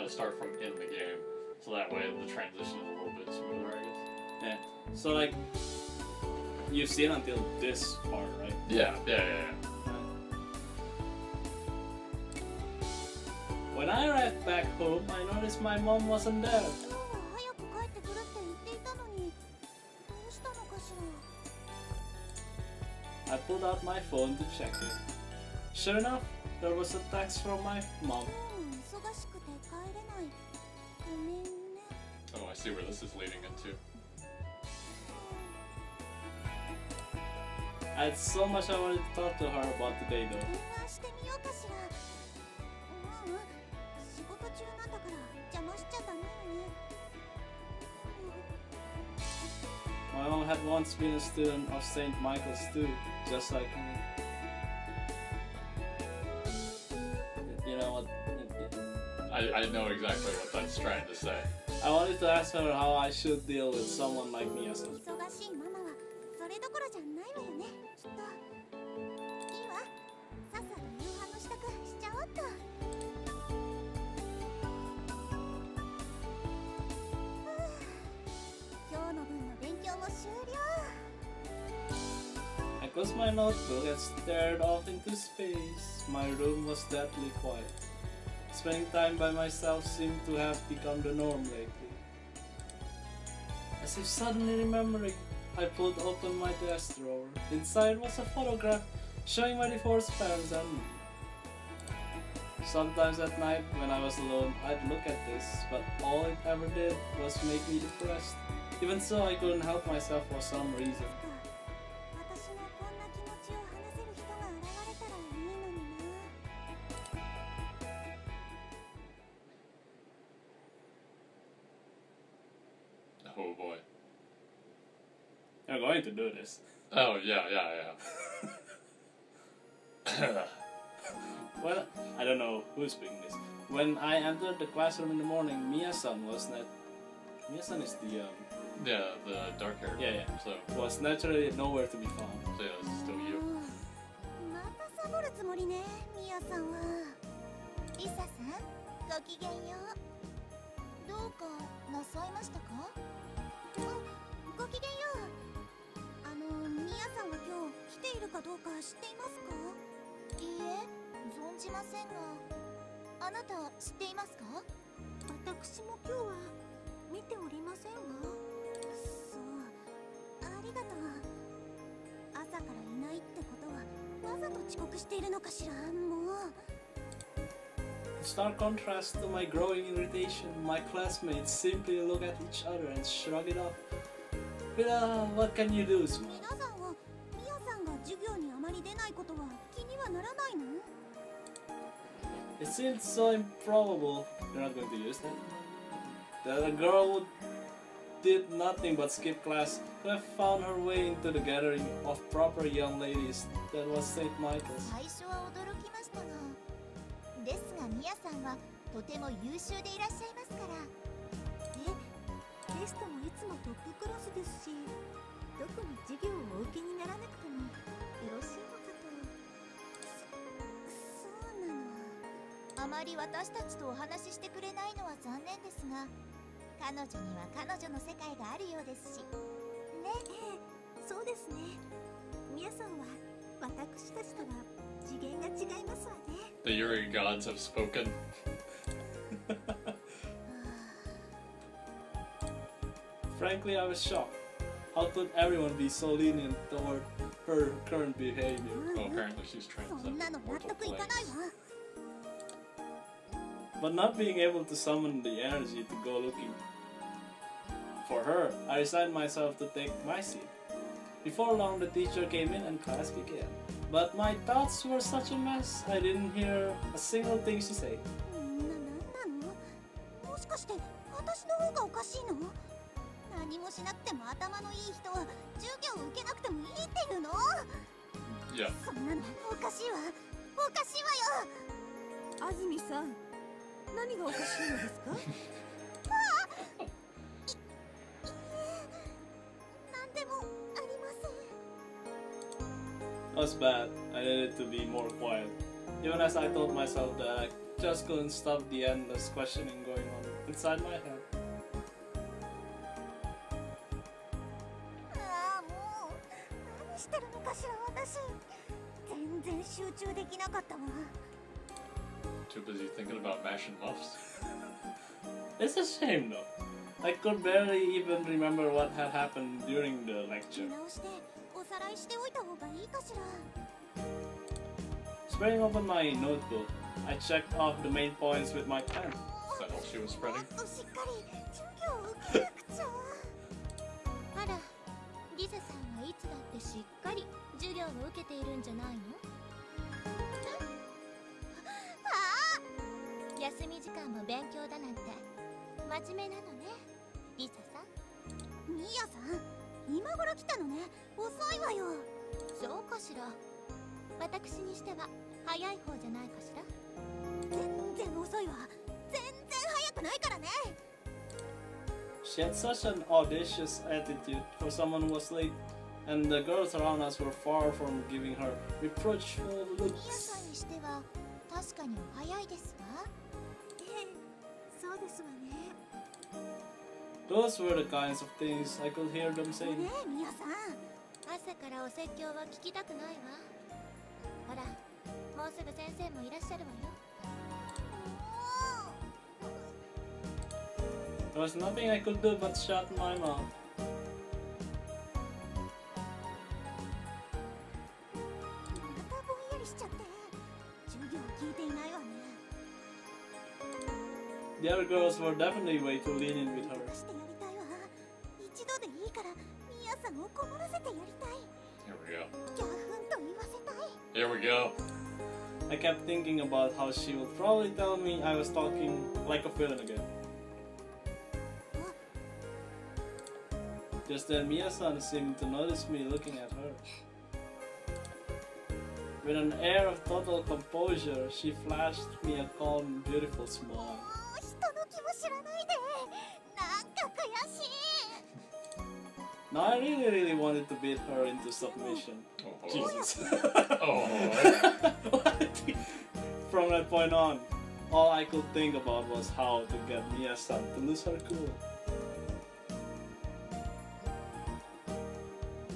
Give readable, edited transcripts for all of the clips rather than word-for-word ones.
to start from in the game, so that way the transition is a little bit smoother, I guess. Yeah. So like, you've seen until this part, right? Yeah. When I arrived back home, I noticed my mom wasn't there. I pulled out my phone to check it. Sure enough, there was a text from my mom. Oh, I see where this is leading into. I had so much I wanted to talk to her about today though. My mom had once been a student of St. Michael's too, just like me. You know what? I know exactly what that's trying to say. I wanted to ask her how I should deal with someone like Mia-san. I closed my notebook and stared off into space. My room was deathly quiet. Spending time by myself seemed to have become the norm lately. As if suddenly remembering, I pulled open my desk drawer. Inside was a photograph showing my divorced parents and me. Sometimes at night, when I was alone, I'd look at this, but all it ever did was make me depressed. Even so, I couldn't help myself for some reason. Oh boy. You're going to do this. Oh, yeah. Well, I don't know who's speaking this. When I entered the classroom in the morning, Mia-san was not... Mia-san is the... Yeah, the dark hair. Yeah. So, was naturally nowhere to be found. so yeah, this is still you. In stark contrast to my growing irritation, my classmates simply look at each other and shrug it off. But what can you do, small? It seems so improbable, they're not going to use that a girl who did nothing but skip class could have found her way into the gathering of proper young ladies that was St. Michael's. The Yuri gods have spoken. Frankly, I was shocked. How could everyone be so lenient toward her current behavior? Well, apparently she's transcended mortal planes. But not being able to summon the energy to go looking for her, I resigned myself to take my seat. Before long, the teacher came in and class began. But my thoughts were such a mess, I didn't hear a single thing she said. Yeah. That was bad. I needed to be more quiet. Even as I told myself that I just couldn't stop the endless questioning going on inside my head. ああ、もう何してるのかしら私。全然集中できなかったわ。 Too busy thinking about mashing muffs. It's a shame though. I could barely even remember what had happened during the 見 lecture. 直しておさらいしておいた方がいいかしら。 Spreading open my notebook, I checked off the main points with my pen. Is that all she was も spreading? っとしっかり授業を受けなくちゃ。あら、リサさんはいつだってしっかり授業を受けているんじゃないの？ああ、休み時間も勉強だなんて真面目なのね、リサさん。ミヤさん、今頃来たのね。遅いわよ。そうかしら。私にしては早い方じゃないかしら。全然遅いわ。全然早くないからね。 She had such an audacious attitude for someone who was late, and the girls around us were far from giving her reproachful ミヤ looks. さんにしては確かにお早いですわ。ええ、そうですわね。 Those were the kinds of things I could hear them ね saying. え、ミヤさん。朝からお説教は聞きたくないわ。ほら、もうすぐ先生もいらっしゃるわよ。 There was nothing I could do but shut my mouth. またぼんやりしちゃって授業聞いていないわね。 The other girls were definitely way too lenient with ど her. うしてやりたいわ。一度でいいからミヤさんを困らせてやりたい。 Here we go. ギャフンと言わせたい。 Here we go. I kept thinking about how she would probably tell me I was talking like a villain again. Just then Mia-san seemed to notice me looking at her. With an air of total composure, she flashed me a calm, beautiful も smile. う人の気も知らないで。なんか悔しい。 Now I really wanted to beat her into submission. Oh, Jesus. Oh. From that point on, all I could think about was how to get Mia-san to lose her cool.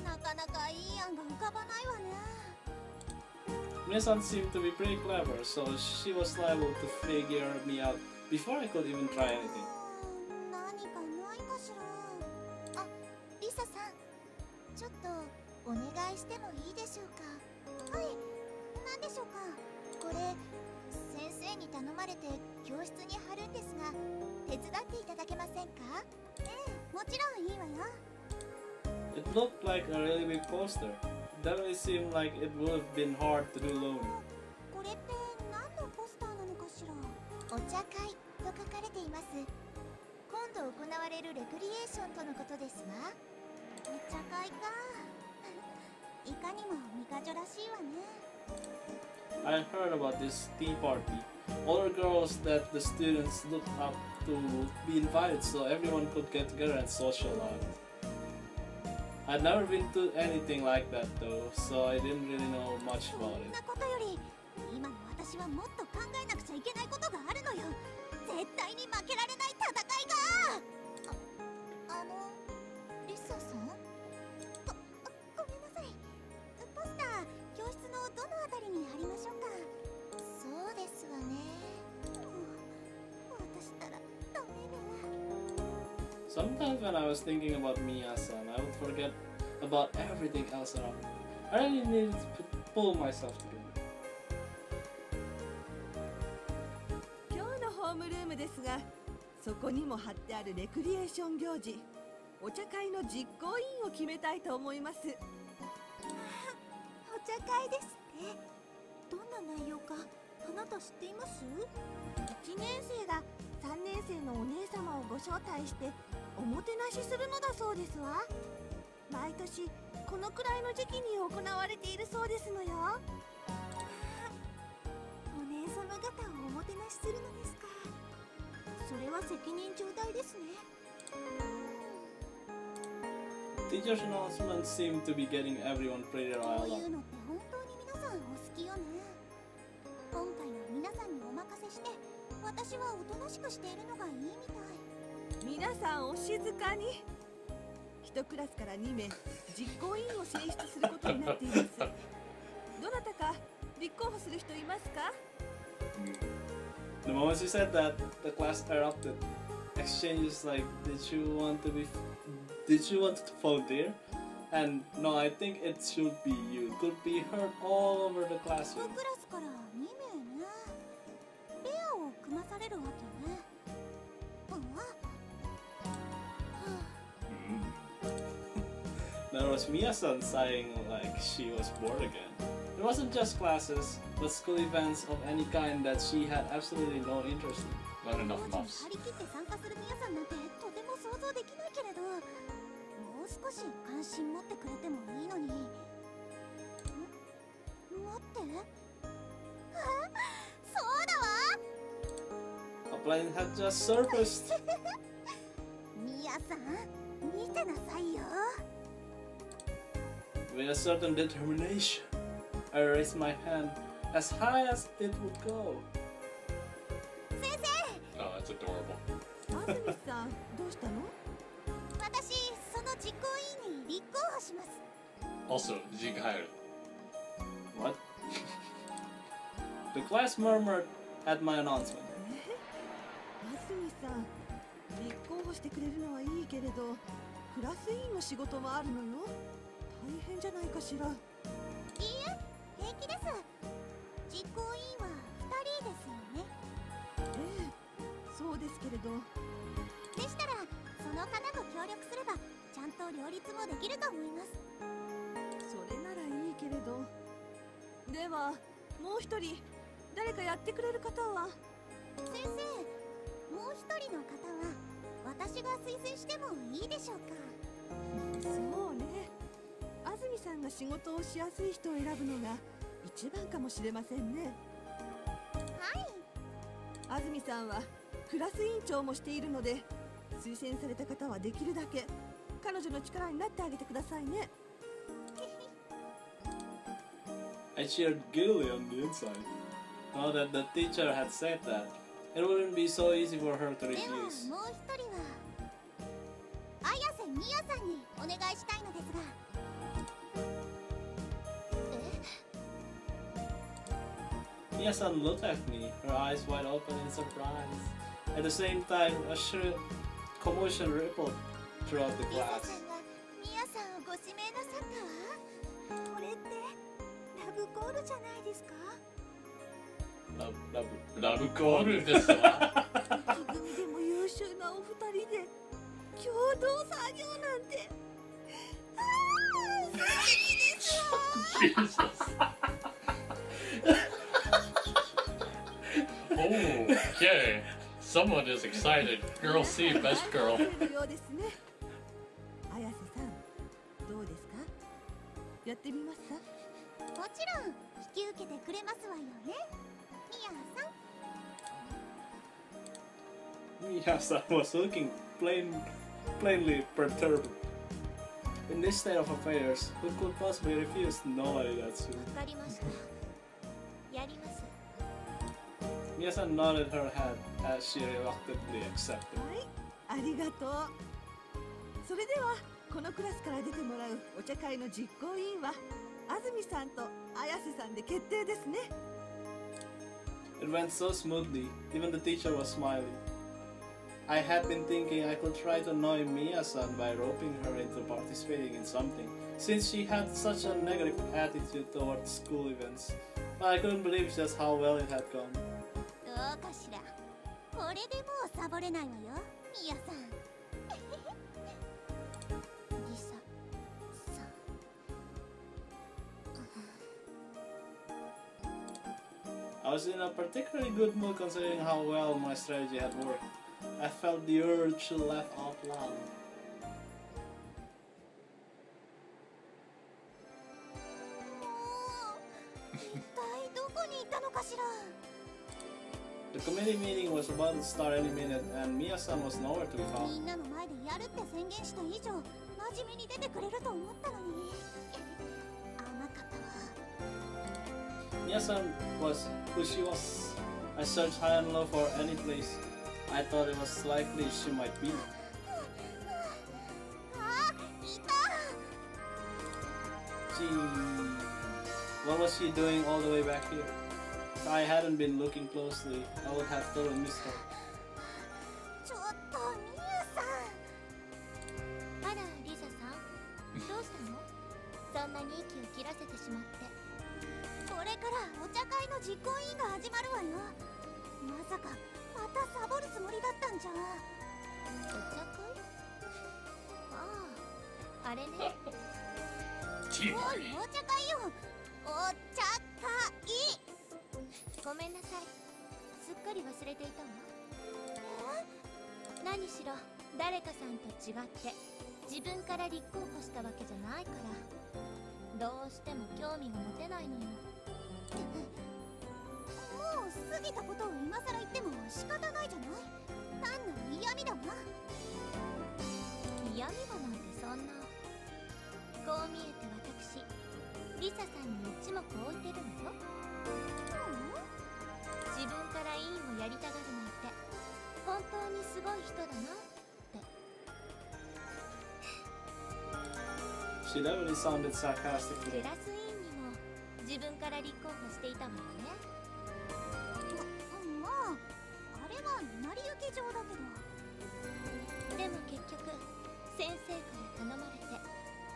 なかなかいい案が浮かばないわね。 Mia-san seemed to be pretty clever, so she was liable to figure me out before I could even try anything. 何かないかしら。あ、リサさん、ちょっとお願いしてもいいでしょうか。はい、何でしょうか。これ先生に頼まれて教室に貼るんですが、手伝っていただけませんか。ええ、もちろんいいわよ。 It looked like a really big poster. It definitely seemed like it would have been hard to do alone. これって何のポスターなのかしら。お茶会と書かれています。今度行われるレクリエーションとのことですわ。お茶会か。いかにも美化女らしいわね。 I heard about this tea party. Older girls that the students looked up to be invited so everyone could get together and socialize. I'd never been to anything like that though, so I didn't really know much そ about ん it. なことより今の私はもっと考えなくちゃいけないことがあるのよ。絶対に負けられない戦いが。リサさん。ごめんなさい。ポスター教室のどのあたりに貼りましょうか。そうですわね。私ったらダメね。 Sometimes when I was thinking about Mia-san, I would forget about everything else around me. I really needed to pull myself together. 今日のホームルームですが、そこにも貼ってあるレクリエーション行事、お茶会の実行委員を決めたいと思います。お茶会ですって。どんな内容かあなた知っています？ 1年生が3年生のお姉様をご招待しておもてなしするのだそうですわ。毎年このくらいの時期に行われているそうですのよ。お姉様方をおもてなしするのですか。それは責任重大ですね。 Teacher's announcements seemed to be getting everyone pretty こう riled いう up. のって本当に皆さんお好きよね。今回は皆さんにお任せして私はおとなしくしているのがいいみたい。皆さんお静かに。1クラスから2名実行委員を選出することになっています。どなたか立候補する人いますか？ The moment she said that, the class erupted. Exchanges like, did you want to volunteer? And no, I think it should be you. Could be heard all over the 1 classroom. クラスから2名ね。ペアを組まされるわけね。There was Mia-san sighing like she was bored again. It wasn't just classes, but school events of any kind that she had absolutely no interest in. Not 当 enough 時 muffs. 張り切って参加する皆さんなんてとても想像できないけれど、もう少し関心持ってくれてもいいのに。待って。そうだわ。 A plane had just surfaced. ミヤさん、見てなさいよ。 With a certain determination, I raised my hand as high as it would go. 先生、 Oh, that's adorable. 安住さんどうしたの？私その実行委員に立候補します。 Also, Jigharu. What? The class murmured at my announcement. 安住さん立候補してくれるのはいいけれど、クラス委員の仕事もあるのよ。大変じゃないかしら。いいえ、平気です。実行委員は2人ですよね。ええ、そうですけれど。でしたらその方と協力すればちゃんと両立もできると思います。それならいいけれど。ではもう一人誰かやってくれる方は？先生、もう1人の方は私が推薦してもいいでしょうか？そうね。安住さんが仕事をしやすい人を選ぶのが一番かもしれませんね。はい。安住さんはクラス委員長もしているので、推薦された方はできるだけ彼女の力になってあげてくださいね。I cheered giddily on the inside. Now that the teacher had said that, it wouldn't be so easy for her to では refuse. もう1人は綾瀬みやさんにお願いしたいのですが。Mia-san looked at me, her eyes wide open in surprise. At the same time, a shrill commotion rippled throughout the リサ class. さんがみやさんをご指名なさったわ。これってラブコールじゃないですか？ Love call ですわ。一組でも優秀なお二人で共同作業なんて。Jesus. Okay. Someone is excited. Girl C, best girl. ようですね。綾瀬さん、どうですか？やってみますか？もちろん引き受けてくれますわよね、みやさん。 Mia-san was looking plainly perturbed. In this state of affairs, who could possibly refuse nobody that soon? わかりました。やります。 Mia-san nodded her head as she reluctantly accepted. はい、ありがとう。それではこのクラスから出てもらうお茶会の実行委員は安住さんと綾瀬さんで決定ですね。 It went so smoothly, even the teacher was smiling. I had been thinking I could try to annoy Mia-san by roping her into participating in something, since she had such a negative attitude towards school events. But I couldn't believe just how well it had gone. どうかしら。これでもうサボれないわよ、みやさん。リサさん。I was in a particularly good mood considering how well my strategy had worked. I felt the urge to laugh out loud. 一体どこに行ったのかしら。 The committee meeting was about to start any minute, and Mia-san was nowhere to be み found. んなの前でやるって宣言した以上真面目に出てくれると思ったのに。甘かったわ。 Mia-san was who she was. I searched high and low for any place I thought it was likely she might be. あ、いた。 Gee, what was she doing all the way back here? If I hadn't been looking closely, I would have totally missed her. ちょっとミヤさん。あら、リサさん、どうしたの？そんなに息を切らせてしまって。これからお茶会の実行委員が始まるわよ。まさかまたサボるつもりだったんじゃ。お茶会？ああ、あれね。おい、お茶会よ。お茶会。ごめんなさい。すっかり忘れていたわ。何しろ誰かさんと違って自分から立候補したわけじゃないからどうしても興味が持てないのよ。もう過ぎたことを今さら言っても仕方ないじゃない。単なる嫌味だわ。嫌味だなんてそんな。こう見えて私リサさんに一目置いてるのよ。自分から委員をやりたがるなんて本当にすごい人だなって。 She definitely sounded sarcastic ク today. ラス委員にも自分から立候補していたわよね。まあ、あれは成り行き上だけど。でも結局先生から頼まれて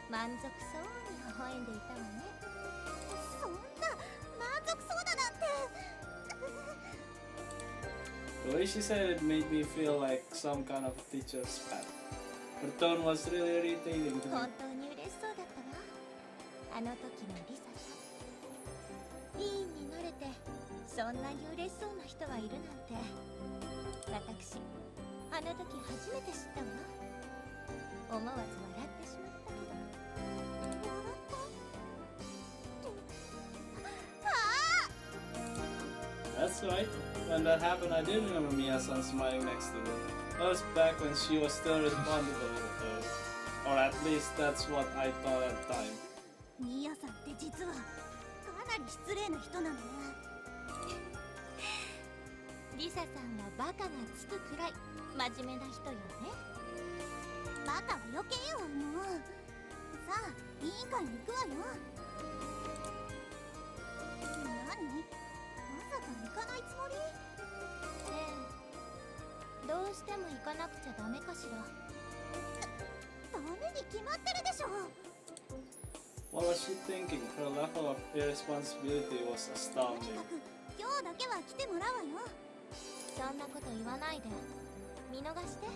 満足そうに微笑んでいたわね。そんな満足そうだなんて。 The way she said it made me feel like some kind of teacher's pet. Her tone was really irritating to me. 本当に嬉しそうだったわ。あの時のリサさん。委員になれてそんなに嬉しそうな人はいるなんて。私あの時初めて知ったわ。思わず笑ってしまったけど。笑ったって。ああ。 That's right. When that happened, I did remember Mia-san smiling next to me. That was back when she was still responsible, or at least that's what I thought at the time. ミヤさんって実はかなり失礼な人なのね。リサさんはバカがつくくらい真面目な人よね。バカは余計よもう。さあ委員会に行くわよ。何？まさか行かないつもり？ええ、どうしても行かなくちゃダメかしら。ダメに決まってるでしょ。 What was she thinking? Her level of irresponsibility was とに astounding. かく今日だけは来てもらうわよ。そんなこと言わないで。見逃してね。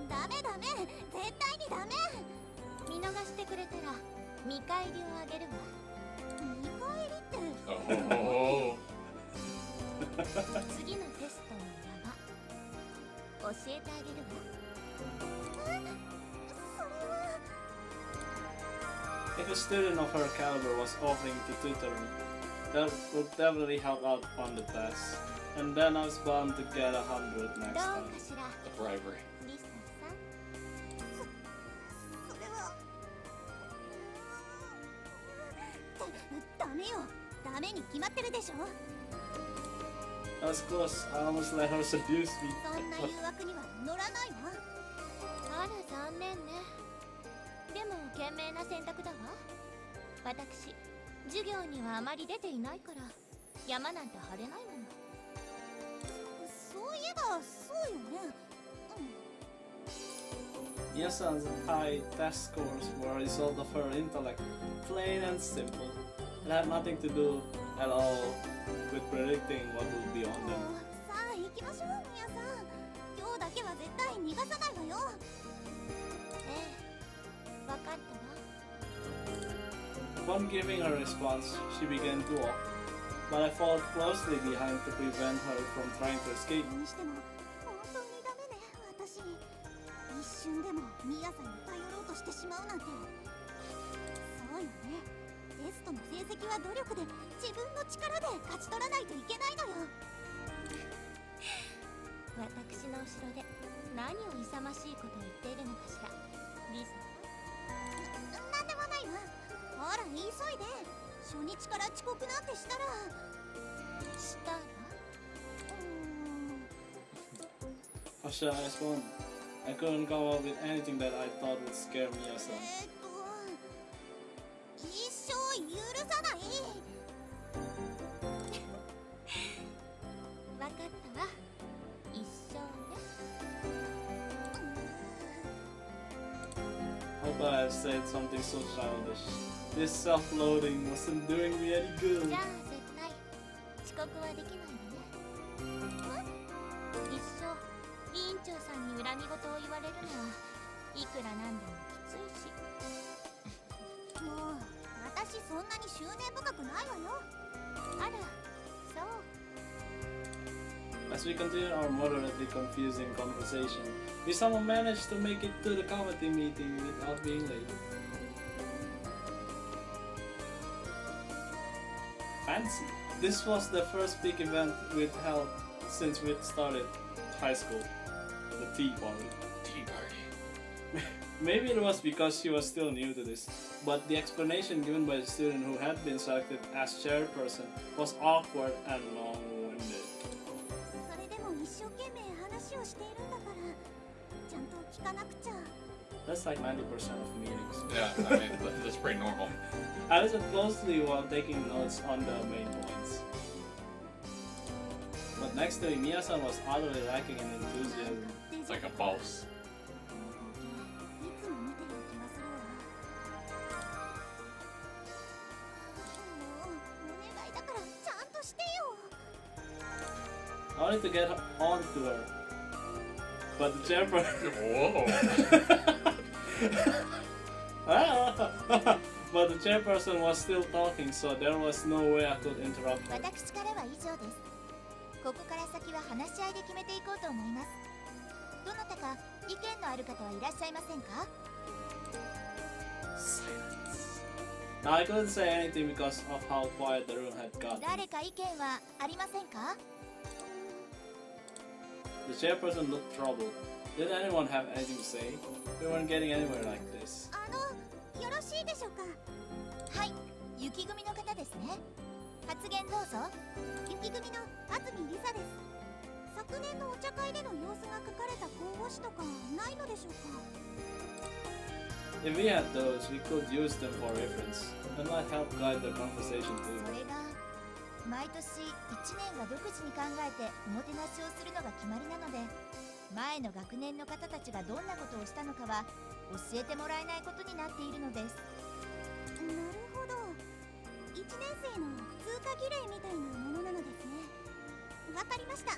ダメダメ、絶対にダメ。見逃してくれたら見返りをあげるわ。見返りって。 Oh. 次のテストの山教えてあげるわ。え、それは。 If a student of her caliber was offering to tutor me, that would definitely help out on the test. And then I was bound to get 100 どう next か time. しら。 The bribery. リサさん。それは。ダメよ。ダメに決まってるでしょ。 That was close. I almost let her seduce me. そんな誘惑には乗らないわ。あら残念ね。でも賢明な選択だわ。私授業にはあまり出ていないから山なんて張れないもの。そういえばそうよね。Mia-san's high test scores were a result of her intellect, plain and simple. It had nothing to do at all with predicting what would be on も them. うさあ行きましょうミヤさん。今日だけは絶対逃がさないわよ。ええ、わかったわ。 Upon giving her response, she began to walk, but I followed closely behind to prevent her from trying to escape. にしても本当にダメね私。一瞬でもミヤさんに頼ろうとしてしまうなんて。そうよね。テストの成績は努力で自分の力で勝ち取らないといけないのよ。私の後ろで何を勇ましいことを言っているのかしら。リサさん。なんでもないわ。ほら急いで。初日から遅刻なんてしたら。したら How should I respond? I couldn't come up with anything that I thought would scare Mia-san. 一生許さない。わかったわ。一生ね。Hope I have said something so childish. This self-loathing wasn't doing me any good. じゃあ絶対遅刻はできないわね。一生委員長さんに恨み事を言われるのはいくらなんでもきついし。もう私そんなに執念深くないわよ。あら、そう。 As we continue our moderately confusing conversation, we somehow managed to make it to the committee meeting without being late. Fancy! This was the first big event we'd held since we'd started high school. The tea party. Tea party. Maybe it was because she was still new to this, but the explanation given by the student who had been selected as chairperson was awkward and long-winded. それでも一生懸命話をしているんだから、ちゃんと聞かなくちゃ。That's like 90% of meetings. Yeah, I mean, that's pretty normal. I listened closely while taking notes on the main points. But next to me, Mia-san was utterly lacking in enthusiasm. It's like a boss. いつも見てる気がするわ。もうお願いだからちゃんとしてよ。 I wanted to get on to her, but the chairperson. Whoa! But the chairperson was still talking, so there was no way I could interrupt her. 私からは以上です。ここから先は話し合いで決めていこうと思います。どなたか意見のある方はいらっしゃいませんか？ Silence. Now I couldn't say anything because of how quiet the room had gotten. 誰か意見はありませんか？ The chairperson looked troubled. Did anyone have anything to say? We weren't getting anywhere like this. よろしいでしょうか？はい、雪組の方ですね。発言どうぞ。雪組の安住理沙です。昨年のお茶会での様子が書かれた候補誌とかないのでしょうか？ If we had those, we could use them for reference. It might help guide the conversation そ too. れが毎年1年が独自に考えておもてなしをするのが決まりなので、前の学年の方たちがどんなことをしたのかは教えてもらえないことになっているのです。なるほど。1年生の通過儀礼みたいなものなのですね。わかりました。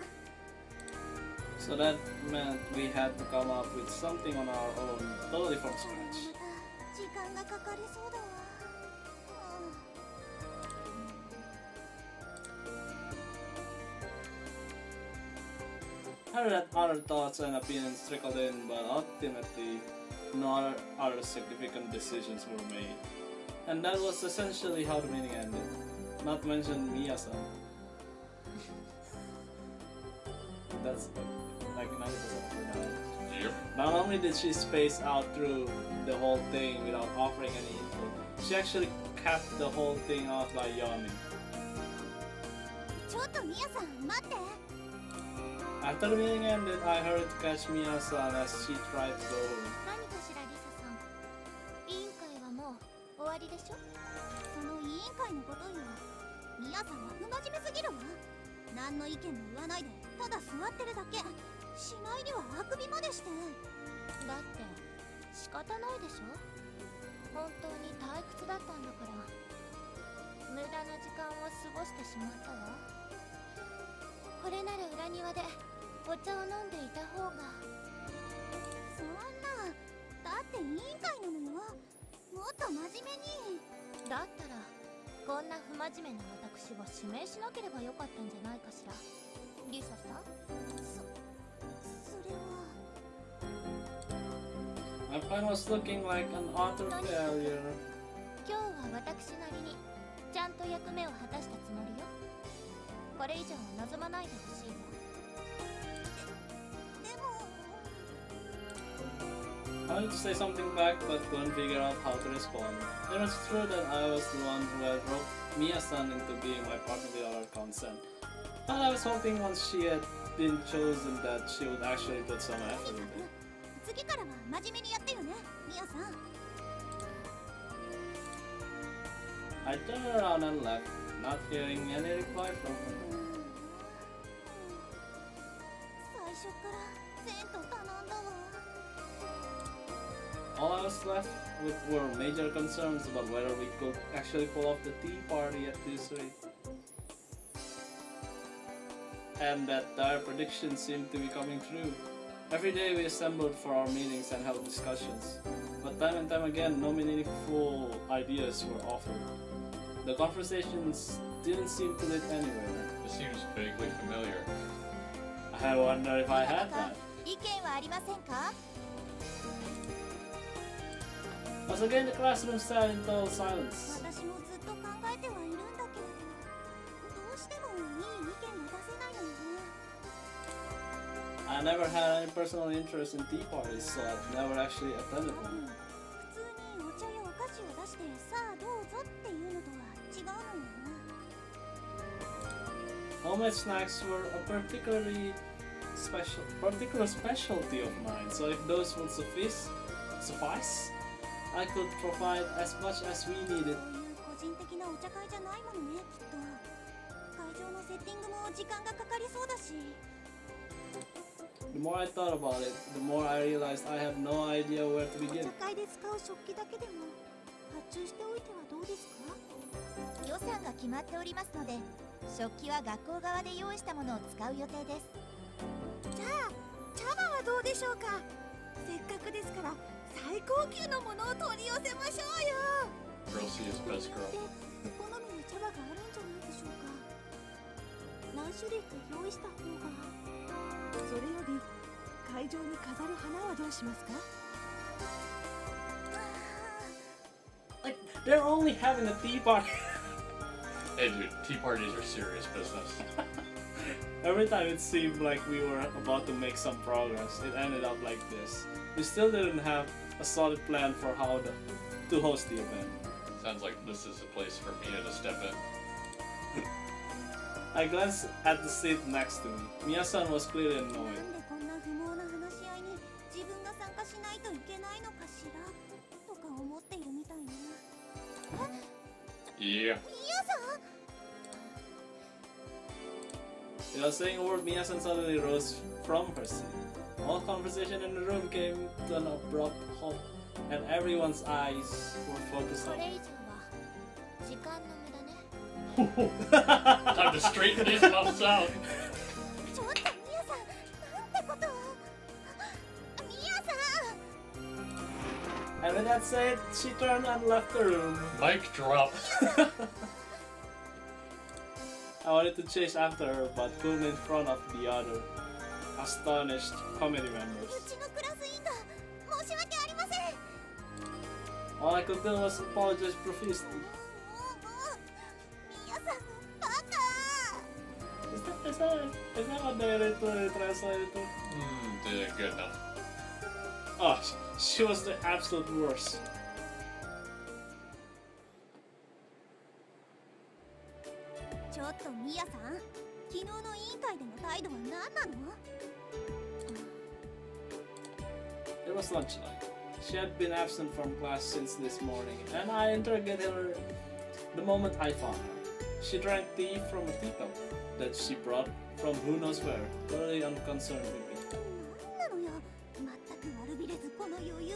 So that meant we had to come up with something on our own, totally from これも scratch. また時間がかかりそうだわ。I read other thoughts and opinions trickled in, but ultimately, no other significant decisions were made. And that was essentially how the meeting ended. Not to mention Mia-san. That's like 90% of her knowledge. Yep. Not only did she space out through the whole thing without offering any input, she actually capped the whole thing off by yawning. ちょっとミヤさん待って。 After the meeting ended, I hurried to catch Mia-san as she tried to go home. 何かしらリサさん。委員会はもう終わりでしょ？その委員会のことよ。ミヤさんは不真面目すぎるわ。何の意見も言わないでただ座ってるだけ。しまいにはあくびまでして。だって仕方ないでしょ。本当に退屈だったんだから。無駄な時間を過ごしてしまったわ。これなら裏庭でお茶を飲んでいた方が。そんな、だって委員会なのよ。もっと真面目に。だったらこんな不真面目な私は指名しなければよかったんじゃないかしら。リサさん、それは。 My plan was looking like an utter failure. 今日は私なりにちゃんと役目を果たしたつもりよ。これ以上は望まないでほしいわ。でも I wanted to say something back but couldn't figure out how to respond. It was true that I was the one who had roped Mia-san into being my partner without her consent. But I was hoping once she had been chosen that she would actually put some とに effort か in く it. 次からは真面目にやってよねミヤさん。 I turned around and left, not hearing any reply from her. 最初からせんと頼んだわ。 All I was left with were major concerns about whether we could actually pull off the tea party at this rate. And that dire prediction seemed to be coming true. Every day we assembled for our meetings and held discussions, but time and time again no meaningful ideas were offered. The conversations didn't seem to lead anywhere. This seems vaguely familiar. I wonder if I had that. 意見はありませんか？ Once again the classroom sat in total silence. 私もずっと考えてはいるんだけれど、どうしてもいい意見が出せないのよね。 I never had any personal interest in tea parties, so I've never actually attended 普 one. 通にお茶やお菓子を出してさあどうぞっていうのとは違うのよね。 Homemade snacks were a particular specialty of mine, so if those would suffice, I could provide as much as we そう needed. いう個人的なお茶会じゃないものね、きっと。会場のセッティングも時間がかかりそうだし。 The more I thought about it, the more I realized I had no idea where to お begin. 茶会で使う食器だけでも発注しておいてはどうですか？予算が決まっておりますので、食器は学校側で用意したものを使う予定です。じゃあ、茶葉はどうでしょうか？せっかくですから最高級のものを取り寄せましょうよ。 Girl C is best girl. 好みに茶葉があるんじゃないでしょうか。何種類か用意した方が。それより会場に飾る花はどうしますか？ Like, they're only having a tea party. Hey dude, tea parties are serious business. Every time it seemed like we were about to make some progress, it ended up like this. We still didn't have a solid plan for how to host the event. Sounds like this is a place for Mia to step in. I glanced at the seat next to me. Mia-san was clearly なん annoyed. でこんな不毛な話し合いに自分が参加しないといけないのかしらとか思っているみたいね。 Yeah. ミヤさん Without saying a word, Mia-san suddenly rose from her seat. All conversation in the room came to an abrupt halt, and everyone's eyes were focused こ on れ以 me. 上は時間の無駄ね。 Time to straighten these muffs out. ちょっとミヤさん、なんてことを。ミヤさん And with that said, she turned and left the room. Mic drop. I wanted to chase after her, but couldn't in front of the other astonished committee う members. ちのクラス委員が申し訳ありません。 All I could do was apologize profusely. ミヤさん、バカ。 Is that what they literally translated to? Good enough. Oh, she was the absolute worst. ちょっとミヤさん、昨日の委員会での態度は何なの？ It was lunchtime. She had been absent from class since this morning, and I interrogated her the moment I found her. She drank tea from a teacup that she brought from who knows where, totally unconcerned with me. 何なのよ、全く悪びれずこの余裕。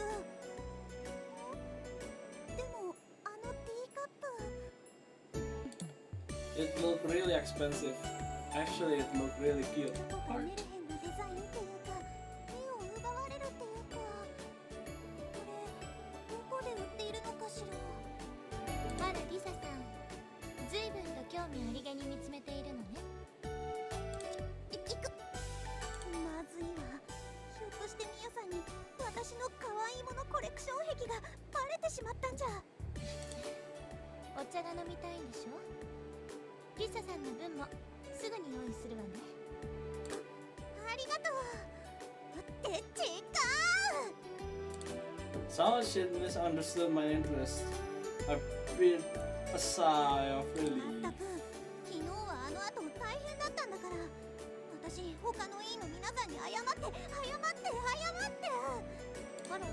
でも、あのティーカップ。 It looked really expensive. Actually, it looked really cute. メルヘンなデザインっていうか、目を奪われるっていうか。これ、どこで売っているのかしら。あら、リサさん。随分と興味ありげに見つめているのね。いく。まずいわ。ひょっとしてミヤさんに私の可愛いものコレクション癖がバレてしまったんじゃ。お茶が飲みたいんでしょ？リサさんの分もすぐに用意するわね。ありがとう。って違う。 Somehow she had misunderstood my interest. I breathed a sigh of まっ relief. たく、昨日はあの後大変だったんだから、他の委員の皆さんに謝ってフォロー、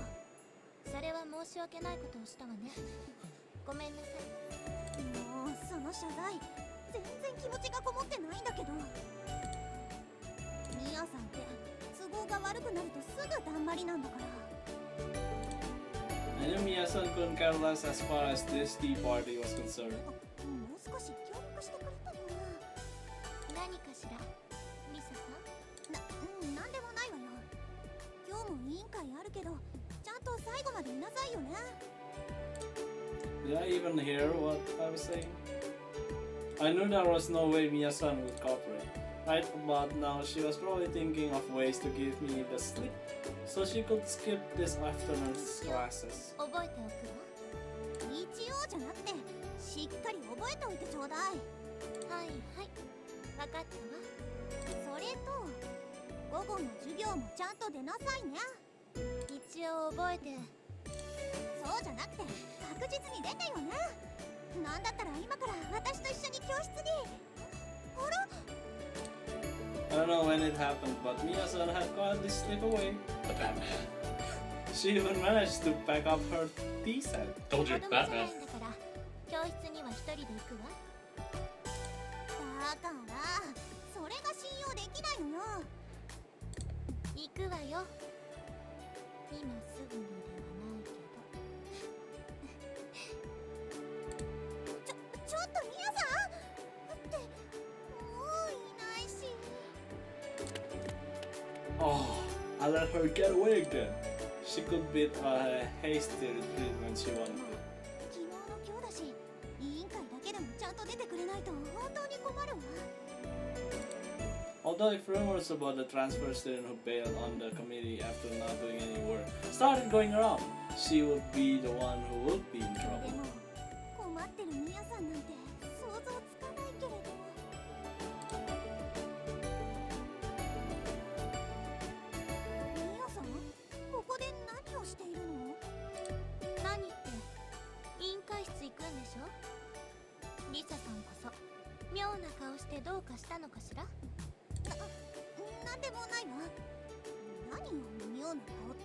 それは申し訳ないことをしたわね。ごめんなさい。もうその謝罪全然気持ちがこもってないんだけど、ミヤさんって都合が悪くなるとすぐだんまりなんだから。 I knew Mia-san couldn't care less as far as this tea party was concerned. もう少し協力してくれたら何かしら、リサさん。なんでもないわよ。今日も委員会あるけどちゃんと最後までいなさいよね。 Did I even hear what I was saying? I knew there was no way Mia-san would cooperate. Right about now, she was probably thinking of ways to give me the slip so she could skip this afternoon's classes. 覚えておくわ。一応じゃなくてしっかり覚えておいてちょうだい。はいはい、分かったわ。それと午後の授業もちゃんと出なさいね。一応覚えて。そうじゃなくて確実に出てよね。なんだったら今から私と一緒に教室に。あら、 I don't know when it happened, but Mia-san had quietly slipped away. The Batman. She even managed to pack up her tea set. Told 子 you, 供じゃない Batman. んだから教室には一人で行くわ。だからそれが信用できないのよ。行くわよ。今すぐにではないけど。ちょっとミヤさんってもういないし。 Oh, I let her get away again. She could beat a hasty retreat when she wanted to. 昨日の今日だし委員会だけでもちゃんと出てくれないと本当に困るわ。 Although if rumors about the transfer student who bailed on the committee after not doing any work started going around, she would be the one who would be in で trouble. も困ってるミヤさんなんて想像つかないけれど。ミヤさん、ここで何をしているの？何って委員会室行くんでしょ。リサさんこそ妙な顔してどうかしたのかしら。なんでもないわ。何よ妙な顔って。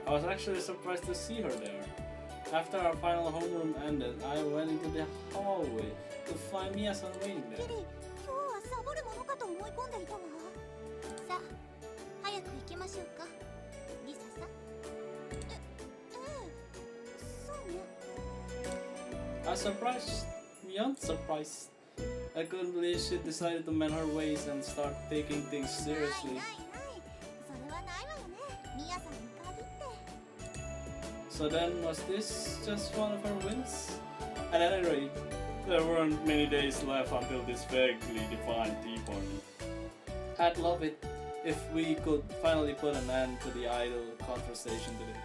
I was actually surprised to see her there. After our final homeroom ended, I went into the hallway to find Mia-san waiting キ there. リ、今日はサボるものかと思い込んでいたわ。さあ早く行きましょうか、リサさん。そうね。 I was surprised, beyond surprised. I couldn't believe she decided to mend her ways and start taking things ない seriously. ないない。それはないわよね。ミヤさんに限って。 So then, was this just one of her wins? At any rate, there weren't many days left until this vaguely defined tea party. I'd love it if we could finally put an end to the idle conversation today.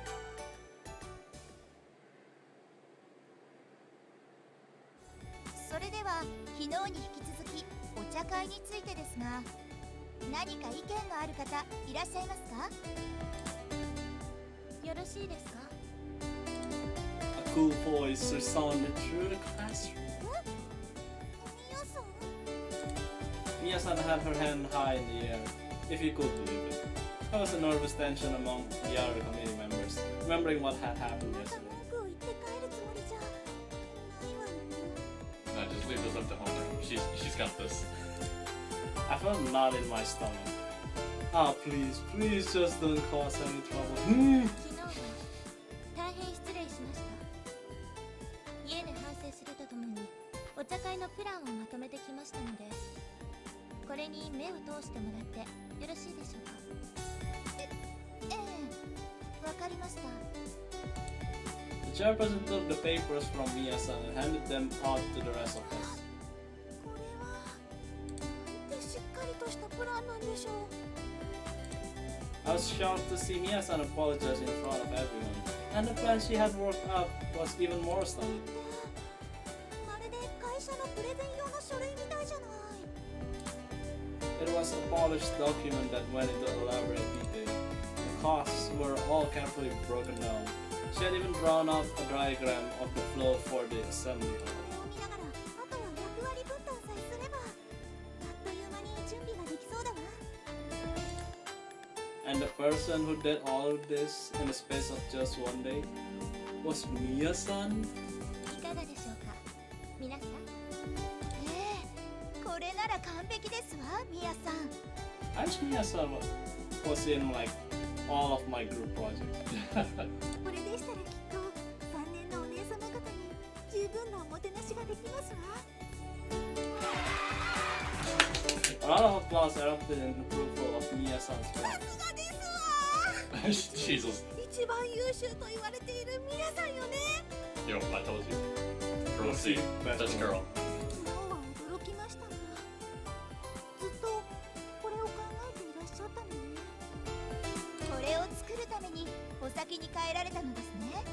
それでは昨日に引き続きお茶会についてですが、何か意見がある方いらっしゃいますか？よろしいですか。 A cool voice resounded through the classroom. ミヤさん、 Mia-san had her hand high in the air, if you could believe it. There was a nervous tension among the other committee members, remembering what had happened また yesterday. 文句を言って帰るつもりじゃないわよね。 No, just leave this up to Homer. She's got this. I felt a knot in my stomach. Ah, please, please just don't cause any trouble. 昨日は大変失礼しました。家で反省するとともにお茶会のプランをまとめてきましたので、これに目を通してもらってよろしいでしょうか。ええ、わかりました。 The chairperson took the papers from Mia-san and handed them out to the rest of us. これはなんてしっかりとしたプランなんでしょう。 I was shocked to see Mia-san apologize in front of everyone, and the plan she had worked up was even more stunning. まるで会社のプレゼン用の書類みたいじゃない。 It was a polished document that went into elaborate detail. The costs were all carefully broken down. She had even drawn up a diagram of the flow for the assembly hall. これを見ながらあとは役割分担さえすればあっという間に And the person who did all of this in the space of just one day was Mia-san. いかがでしょうか皆さん。これなら完璧ですわ、ミヤさん。Actually, Mia-san was in like all of my group projects. これでしたらきっと3年のお姉様方に十分なおもてなしができますわ。A lot of applause erupted in approval of Mia-san's さ plan. すがですわ。 Jesus. 一番優秀と言われているミヤさんよね。 Yo, I told you. Girl C. Best girl. 今は驚きましたが、ずっとこれを考えていらっしゃったのね。これを作るためにお先に帰られたのですね。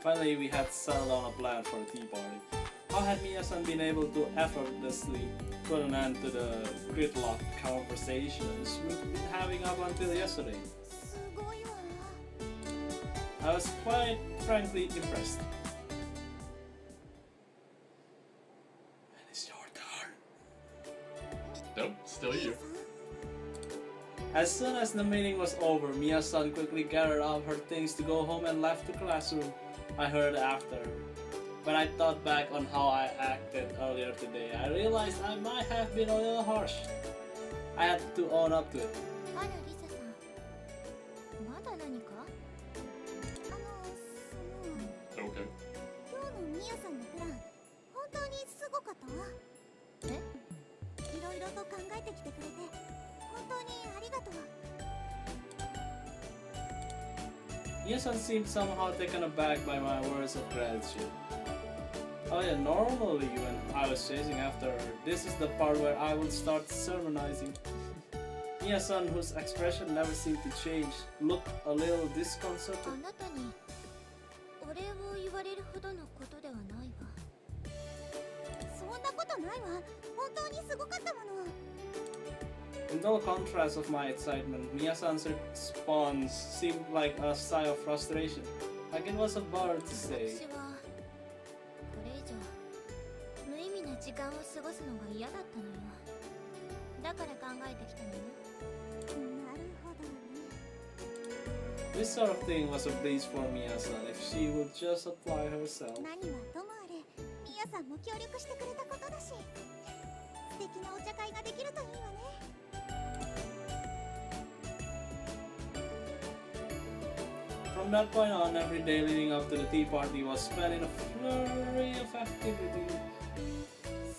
Finally, we had settled on a plan for a tea party. How had Mia-san been able to effortlessly put an end to the gridlock conversations we've been having up until yesterday? すごいわ。 I was quite frankly impressed. And it's your turn. Nope, still you. As soon as the meeting was over, Mia-san quickly gathered up her things to go home and left the classroom. I heard after her. When I thought back on how I acted earlier today, I realized I might have been a little harsh. I had to own up to it. あらリサさん、まだ何か？ Okay. 今日のミヤさんのプラン、本当にすごかったわ。いろいろと考えてきてくれて、本当にありがとう。 Mia-san seemed somehow taken aback by my words of gratitude. Oh yeah, normally when I was chasing after her, this is the part where I would start sermonizing. Mia-san, whose expression never seemed to change, looked a little あ disconcerted. なたにお礼を言われるほどのことではないわ。そんなことないわ。本当にすごかったもの。 In total contrast of my excitement, Mia-san's response seemed like a sigh of frustration, like it was about to 私 say, はこれ以上無意味な時間を過ごすのが嫌だったのよ。だから考えてきたのよ。なるほどね。 this sort of thing was a breeze for Mia-san if she would just apply herself. 何はともあれ、ミヤさんも協力してくれたことだし、素敵なお茶会ができるといいわね。 From that point on, every day leading up to the tea party was spent in a flurry of activity.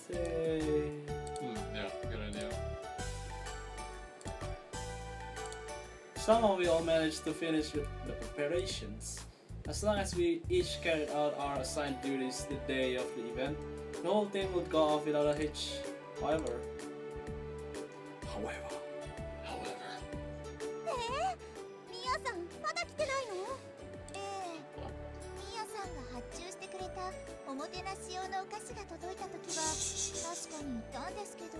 Say... Yeah, good idea. Somehow we all managed to finish with the preparations. As long as we each carried out our assigned duties the day of the event, the whole thing would go off without a hitch. However, ミヤさんまだ来てないの？ミヤさんが発注してくれたおもてなし用のお菓子が届いた時は確かにいたんですけど、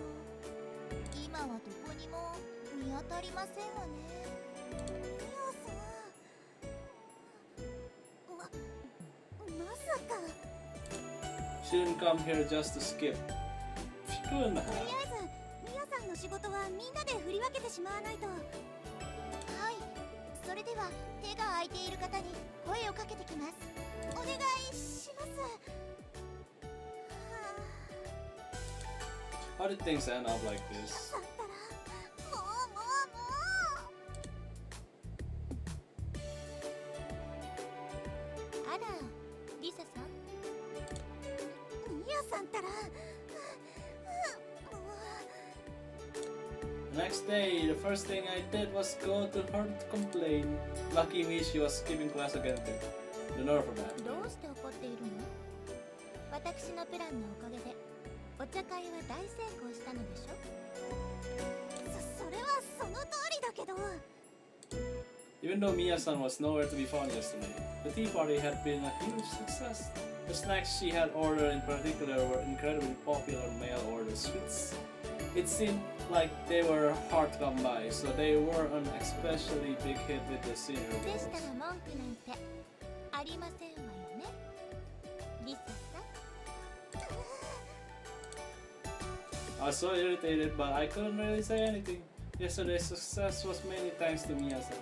今はどこにも見当たりませんわね。ミヤさん、まさか。 she didn't come here just to skip. She couldn't とり have. あえずミヤさんの仕事はみんなで振り分けてしまわないと。はい、それでは手が空いている方に声をかけてきます。お願いします。は How did things end up like this? あ、だったらもあらリサさん、うミヤさんったら。 The next day, the first thing I did was go to her to complain. Lucky me, she was skipping class again too. The nerve of that. どうして怒っているの？私のプランのおかげでお茶会は大成功したのでしょ？それはその通りだけど。 Even though Mia-san was nowhere to be found yesterday, the tea party had been a huge success. The snacks she had ordered in particular were incredibly popular male order sweets. It seemed like they were hard to come by, so they were an especially big hit with the senior でし girls. たら文句なんてありませんわよね、リサさん。 I was so irritated, but I couldn't really say anything. Yesterday's success was mainly thanks to Mia-san.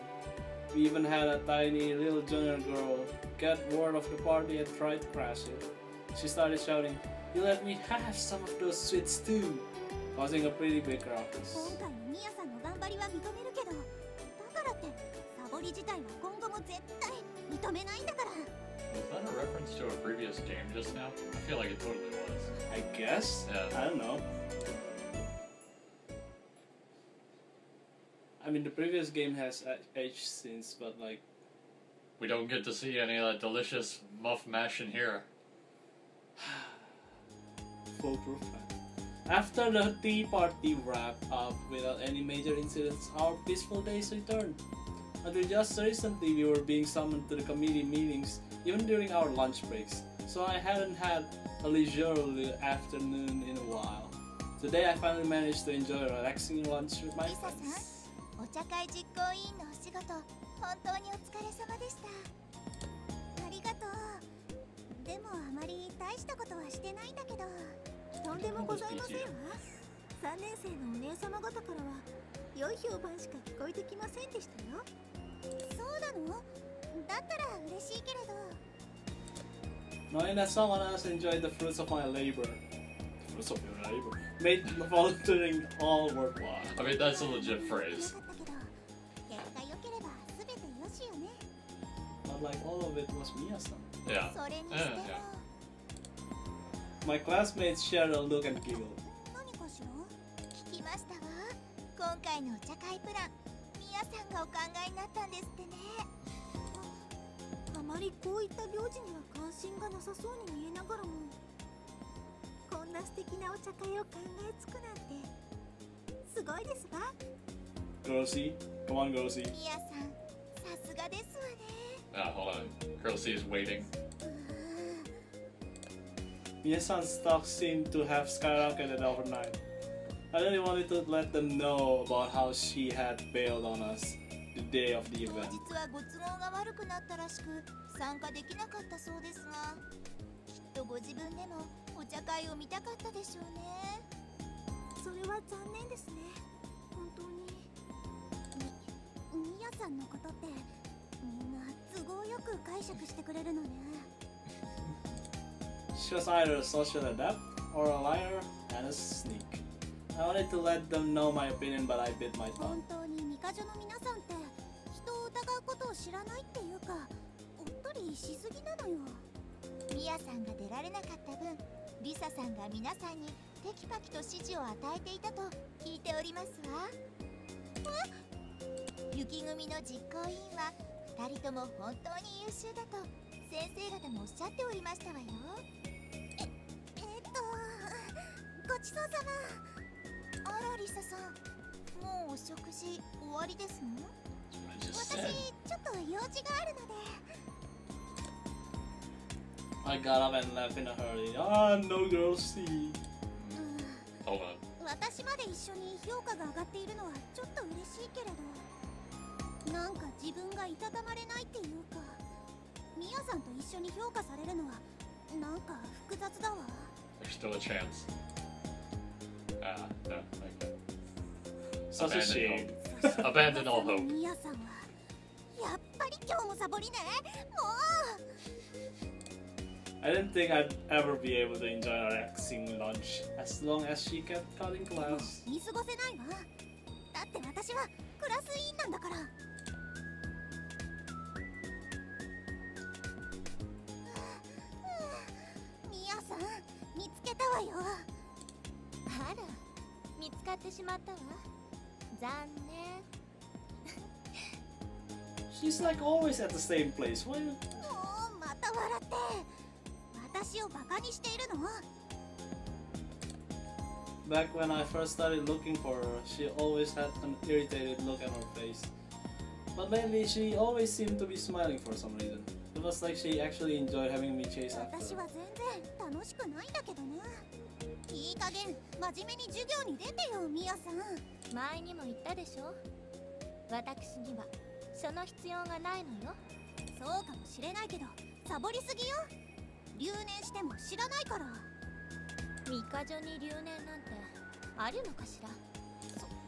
We even had a tiny little junior girl get word of the party and try to crash it. She started shouting, "You let me have some of those sweets too," causing a pretty big ruckus. 今回のミヤさんの頑張りは認めるけど、だからってサボり自体は今後も絶対認めないんだから。 Was that a reference to a previous game just now? I feel like it totally was. I guess? Yeah. I don't know. I mean, the previous game has aged since, but like... We don't get to see any of that delicious muff mash in here. Foolproof. After the tea party wrapped up without any major incidents, our peaceful days returned. Until just recently, we were being summoned to the committee meetings, even during our lunch breaks, so I hadn't had a leisurely afternoon in a while. Today, I finally managed to enjoy a relaxing lunch with my friends. お茶会実行委員のお仕事、本当にお疲れ様でした。ありがとう。でもあまり大したことはしてないんだけど。とんでもございませんわ。3年生のお姉様方からは良い評判しか聞こえてきませんでしたよ。そうなの？だったら嬉しいけれど。Knowing that someone else enjoyed the fruits of my labor, fruits of your labor, made volunteering all worthwhile. I mean, that's a legit phrase. よかったけど、結果良ければ全て良しよね。 Not like all of it was Mia-san. Yeah. それにしても。 Yeah. My classmates shared a look and giggled. 何かしら？聞きましたわ。今回のお茶会プラン、ミヤさんがお考えになったんですってね。あまりこういった行事には関心がなさそうに見えながらも、こんな素敵なお茶会を考えつくなんてすごいですわ。Girlsy, come on, Girlsy. ミヤさん、さすがですわね。Hold on. Girl C is waiting. Mia-san's stock seemed to have skyrocketed overnight. I really wanted to let them know about how she had bailed on us the day of the 当 event. 日はご都合が悪くなったらしく参加できなかったそうですが、きっとご自分でもお茶会を見たかったでしょうね。それは残念ですね。本当に。ミヤさんのことってみんな都合よく解釈してくれるのね。 She was either a social adept or a liar and a sneak. I wanted to let them know my opinion, but I bit my 本 tongue. 当にミカジョの皆さんって人を疑うことを知らないっていうか、おっとりしすぎなのよ。ミヤさんが出られなかった分、リサさんが皆さんにテキパキと指示を与えていたと聞いておりますわ。雪組の実行委員は2人とも本当に優秀だと先生方もおっしゃっておりましたわよ。ごちそうさま。あらリサさん、もうお食事終わりですの？ That's what I just 私 said. ちょっと用事があるので。 I got up and left in a hurry. Ah, no, Girlsy. Hold on. 私まで一緒に評価が上がっているのはちょっと嬉しいけれど、なんか自分がいたたまれないっていうか、ミヤさんと一緒に評価されるのはなんか複雑だわ。 There's still a chance. No. Okay. Such a shame. Abandon all hope. ミヤさんはやっぱり今日もサボりね。もう I didn't think I'd ever be able to enjoy a relaxing lunch as long as she kept cutting class. 見過ごせないわ。だって私はクラス委員なんだから。ミヤさん、見つけたわよ。あら、見つかってしまったわ。残念。 She's like always at the same place. Why? もうまた笑って。私をバカにしているの？ Back when I first started looking for her, she always had an irritated look on her face. But lately, she always seemed to be smiling for some reason. It was like she actually enjoyed having me chase after 私 her. は全然楽しくないんだけどね。いい加減真面目に授業に出てよ、ミヤさん。前にも言ったでしょ。私にはその必要がないのよ。そうかもしれないけど、サボりすぎよ。留年しても知らないから。ミカジョに留年なんてあるのかしら。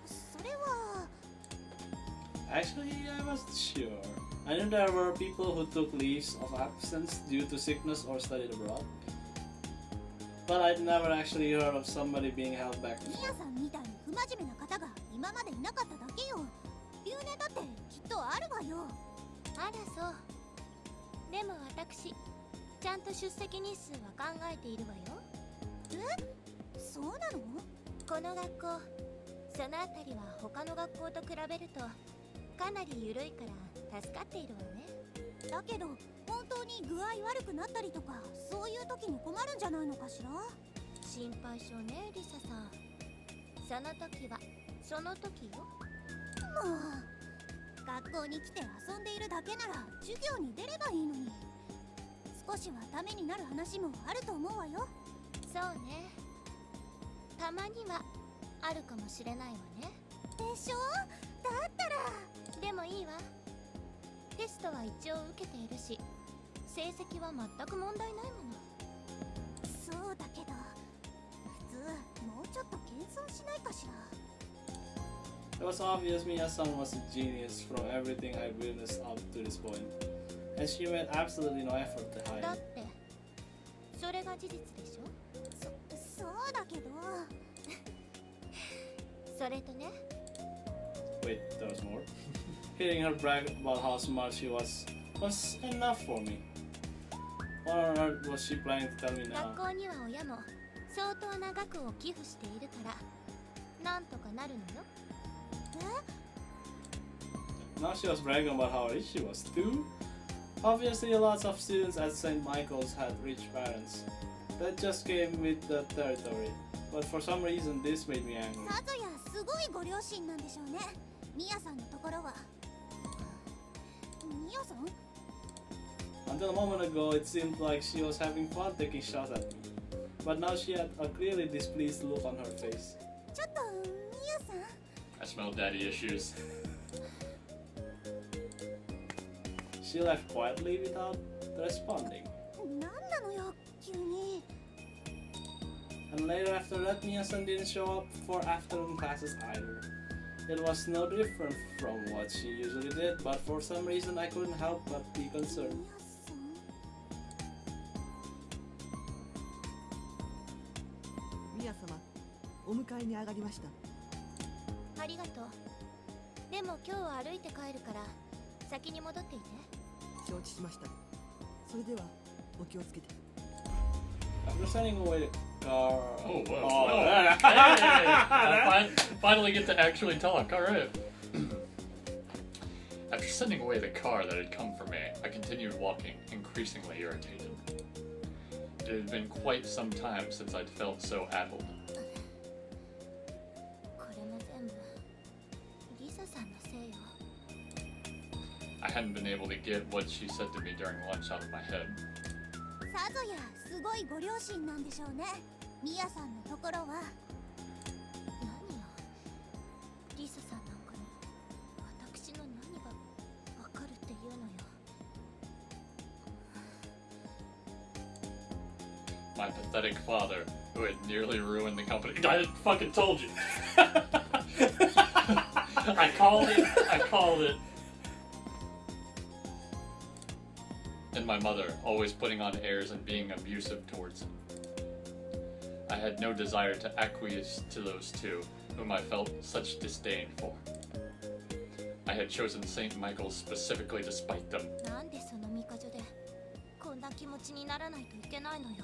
それは Actually, I wasn't sure. I knew there were people who took leaves of absence due to sickness or studied abroad. But I'd never actually heard of somebody being held back ミ before. ヤさんみたいに不真面目な方が今までいなかっただけよ。留年だってきっとあるわよ。あらそう。でも私ちゃんと出席日数は考えているわよ。そうなの？この学校そのあたりは他の学校と比べるとかなり緩いから助かっているわね。だけど本当に具合悪くなったりとかそういう時に困るんじゃないのかしら？心配性ねリサさん。その時はその時よ。もう学校に来て遊んでいるだけなら授業に出ればいいのに。少しはためになる話もあると思うわよ。そうね。たまにはあるかもしれないわね。でしょ？だったらでもいいわ。テストは一応受けているし成績は全く問題ないもの。そうだけど普通もうちょっと謙遜しないかしら。 It was obvious Miya-san was a genius from everything I witnessed up to this point, and she made absolutely no effort to だ hide っ it. てそれが事実でしょ。そうだけどそれとね Wait, there was more. Hearing her brag about how smart she was enough for me. What on earth was she planning to tell me now? 学校には親も相当な額を寄付しているからなんとかなるのよ。 Now she was bragging about how rich she was too. Obviously, lots of students at St. Michael's had rich parents. That just came with the territory. But for some reason, this made me angry. さぞやすごいご両親なんでしょうね。ミヤさんのところは。ミヤさん？ Until a moment ago, it seemed like she was having fun taking shots at me. But now she had a clearly displeased look on her face. ちょっとミヤさん。 I smell daddy issues. She left quietly without responding. なんなのよ急に。 And later after that, Miya-san didn't show up for afternoon classes either. It was no different from what she usually did, but for some reason I couldn't help but be concerned. ミヤさん。ミヤ様、お迎えに上がりました。ありがとう。でも今日は歩いて帰るから先に戻っていて。承知しました。それではお気をつけて。 After sending away the car... Oh, wow. Oh. Hey, I finally get to actually talk. All right. After sending away the car that had come for me, I continued walking, increasingly irritated. It had been quite some time since I'd felt so addled. これも全部リサさんのせいよ。 I hadn't been able to get what she said to me during lunch out of my head. さぞやすごいご両親なんでしょうね。ミヤさんのところは。何よリサさんなんかに私の何がわかるっていうのよ。 My pathetic father, who had nearly ruined the company. I fucking told you. I called it. And my mother, always putting on airs and being abusive towards him. I had no desire to acquiesce to those two, whom I felt such disdain for. I had chosen St. Michael's specifically to spite them. なんでその見かじょでこんな気持ちにならないといけないのよ。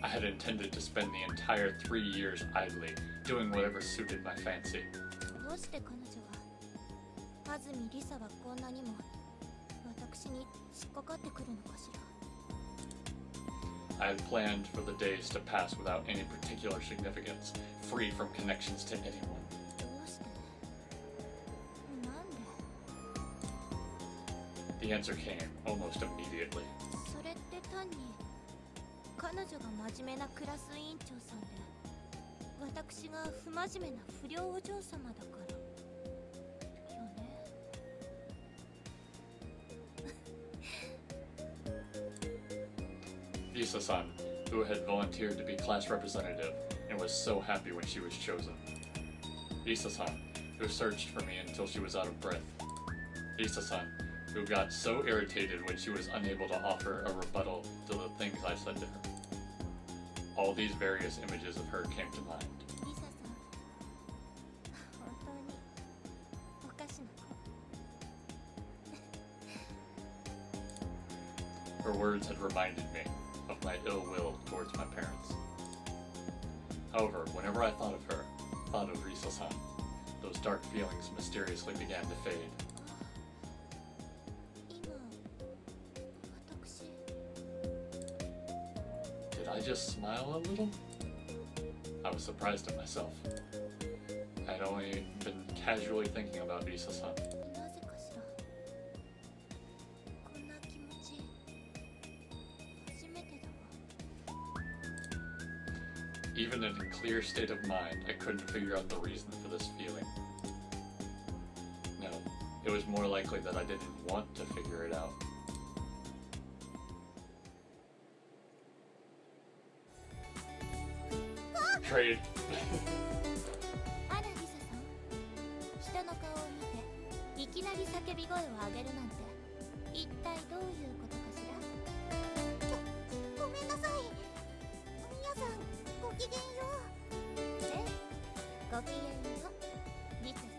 I had intended to spend the entire 3 years idly, doing whatever suited my fancy. どうして彼女は安住リサはこんなにも私に突っかかってくるのかしら。 I had planned for the days to pass without any particular significance, free from connections to anyone. どうしてなんで The answer came almost immediately. それって単に彼女が真面目なクラス委員長さんで私が不真面目な不良お嬢様だからよね。 Lisa-san, who had volunteered to be class representative and was so happy when she was chosen. Risa-san, who searched for me until she was out of breath. Risa-san, who got so irritated when she was unable to offer a rebuttal to the things I said to her. All these various images of her came to mind. リサさん、本当におかしな子。 Her words had reminded me of my ill will towards my parents. However, whenever I thought of her, thought of Risa-san, those dark feelings mysteriously began to fade. 今、私。 Did I just smile a little? I was surprised at myself. I had only been casually thinking about Risa-san. なぜかしら。こんな気持ち。初めてだわ。 Even in a clear state of mind, I couldn't figure out the reason for this feeling. No, it was more likely that I didn't want to figure it out. Trade. あらリサさん、人の顔を見ていきなり叫び声を上げるなんて一体どういうことかしら。ごめんなさい、みやさん、ごきげんよう。え、ごきげんよう、リサさん。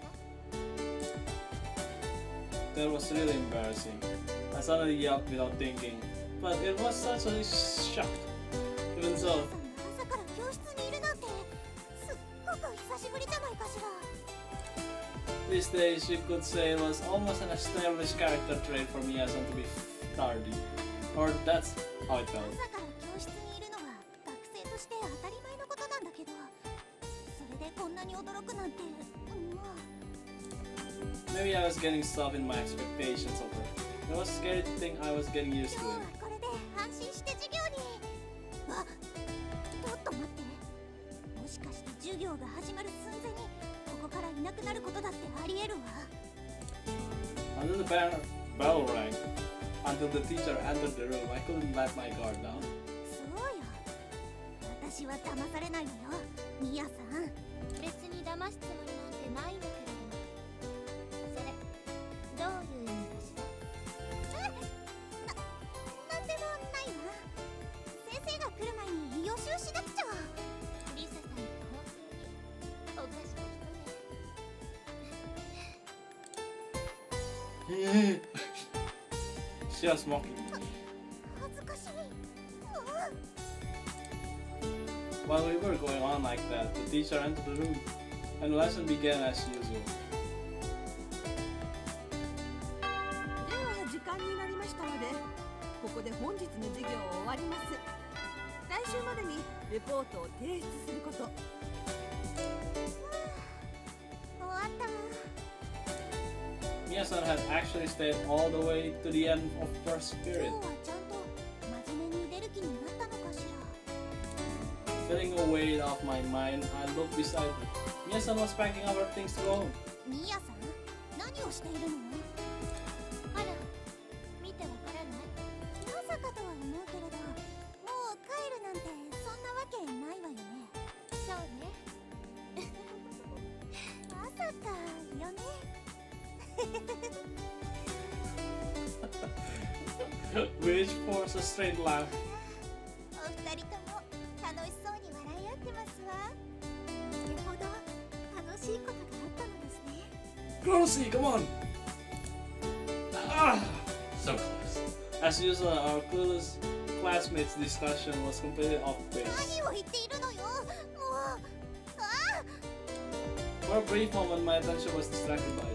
That was really embarrassing. I suddenly yelped without thinking, but it was such a shock. Even so, 朝から教室にいるなんてすっごく久しぶりじゃないかしら。 these days you could say it was almost an established character trait for Miyasan to be tardy. Or that's how it felt. 朝から教室にいるのは学生として当たり前のことなんだけど、それでこんなに驚くなんて、もう。 Maybe I was getting stuff in my expectations of her. It was scary to think I was getting used 今 to 日は it. これで安心して授業に。あ、ちょっと待って。もしかして授業が始まる寸前にここからいなくなることだってありえるわ。 Until the bell rang, until the teacher entered the room, I couldn't let my guard down. そうよ。私は騙されないわよ、ミヤさん。別に騙すつもりなんてないんだけれども、それどういう意味かしら。なんでもないわ。先生が来る前に予習しなくちゃ。リサさんって本当におかしな人ね。She was mocking me. 恥ずかしい。もう。 While we were going on like that, the teacher entered the room, and the lesson began as usual. では時間になりましたので、ここで本日の授業を終わります。来週までにレポートを提出すること。終わったわ。 Miyasan had actually stayed all the way to the end of first 今 period. 日はちゃんと真面目に出る気になったのかしら。 Feeling a weight off my mind, I looked beside her. Miyasan was packing up her things to go home. ミヤさん、何をしているの？あら、見てわからない？まさかとは思うけれど、もう帰るなんてそんなわけないわよね。そうね。まさかよね。Which forced a straight laugh. お二人とも楽しそうに笑い合ってますわ。よほど楽しいことがあったのですね。 Grossy, come on! Ah! So close. As usual, our clueless classmates' discussion was completely off base. 何を言っているのよ。もう、ああ。 For a brief moment, my attention was distracted by them.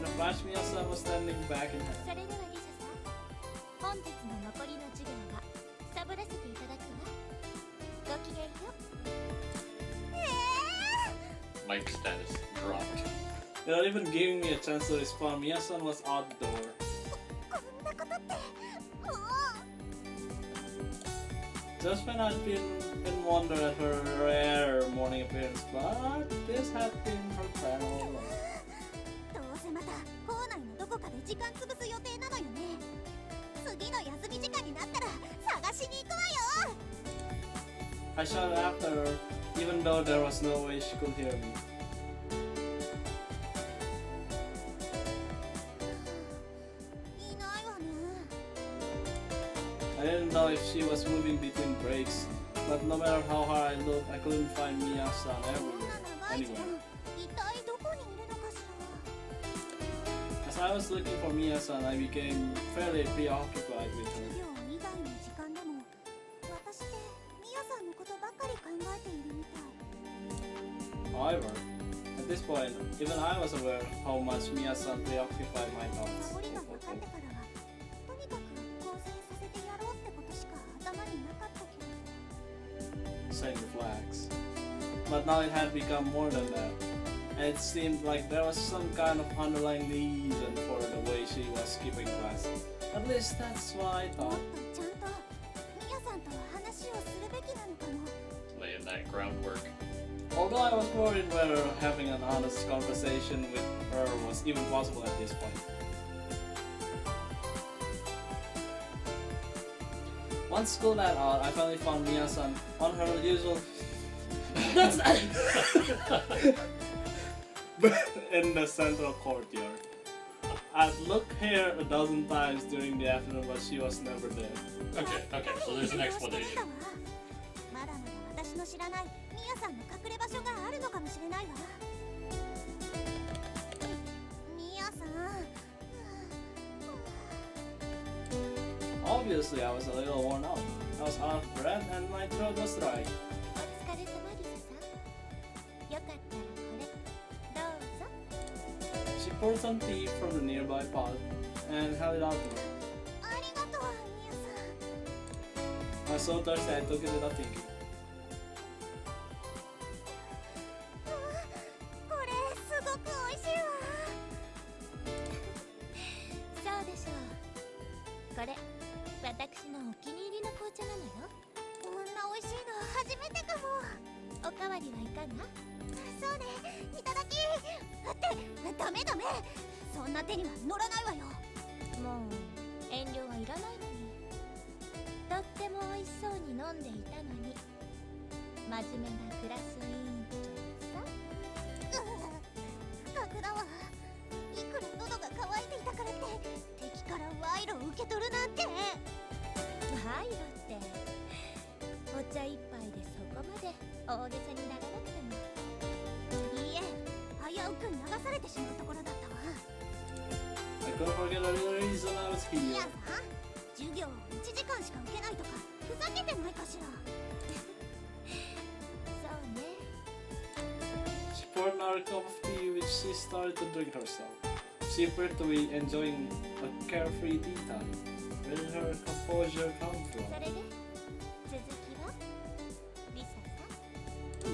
In a flash, Miyasan was standing back in her. それではリサさん、本日の残りの授業がサボらせていただくわ。ごきげんよう。Mike's status dropped. Without even giving me a chance to respond, Miyasan was out the door. こんなことって、もう。 Just when I'd been in wonder at her rare morning appearance, but this had been her plan all along. どうせまた校内のどこかで時間潰す予定なのよね。次の休み時間になったら探しに行くわよ。 I shouted after her, even though there was no way she could hear me. didn't know if she was moving between breaks, but no matter how hard I looked, I couldn't find Mia-san こんな everywhere, 長い時間 anywhere. 一体どこにいるのかし As I was looking for Mia-san, I became fairly preoccupied with ら her. 授業以外の時間でも私ってミヤさんのことばかり考えているみたい However, at this point, even I was aware how much Mia-san preoccupied my 名 thoughts. 残が分かってからはとにかく更生させてやろうってことしか頭になかったけど Saying the flags. But now it had become more than that. And it seemed like there was some kind of underlying reason for the way she was skipping class. At least that's what I もっ thought. とちゃんとミヤさんと話をするべきなのかも Laying that groundwork. Although I was worried whether having an honest conversation with her was even possible at this point. Once school night out, I finally found Mia-san on her usual That's in the central courtyard. I'd looked here a dozen times during the afternoon, but she was never there. Okay, so there's an 勉強してみた explanation. わまだまだ私の知らないミヤさんの隠れ場所があるのかもしれないわミヤさん Obviously, I was a little worn out. I was out of breath and my throat was dry. お疲れ様リサさん。よかったらこれどうぞ。 She poured some tea from the nearby pot and held it out to me. ありがとうミヤさん I was so thirsty I took it without thinking. これすごく美味しいわそうでしょう。これ私のお気に入りの紅茶なのよ。こんな美味しいの初めてかもおかわりはいかが？そうねいただきってダメダメそんな手には乗らないわよもう遠慮はいらないのに。とっても美味しそうに飲んでいたのに。真面目なクラス委員長さ。不覚だわいくら喉が渇いていたからって敵から賄賂を受け取るなんて賄賂ってお茶一杯でそこまで大げさにならなくても。いいえ危うく流されてしまうところだったわ I couldn't forget a little reason I was ミ here. ヤさん授業1時間しか受けないとかふざけてないかしらそうね。 She poured another cup of tea, which she started to drink herself. She appeared to be enjoying a carefree tea time. Where did her composure come そ from? れで続きはリサさん。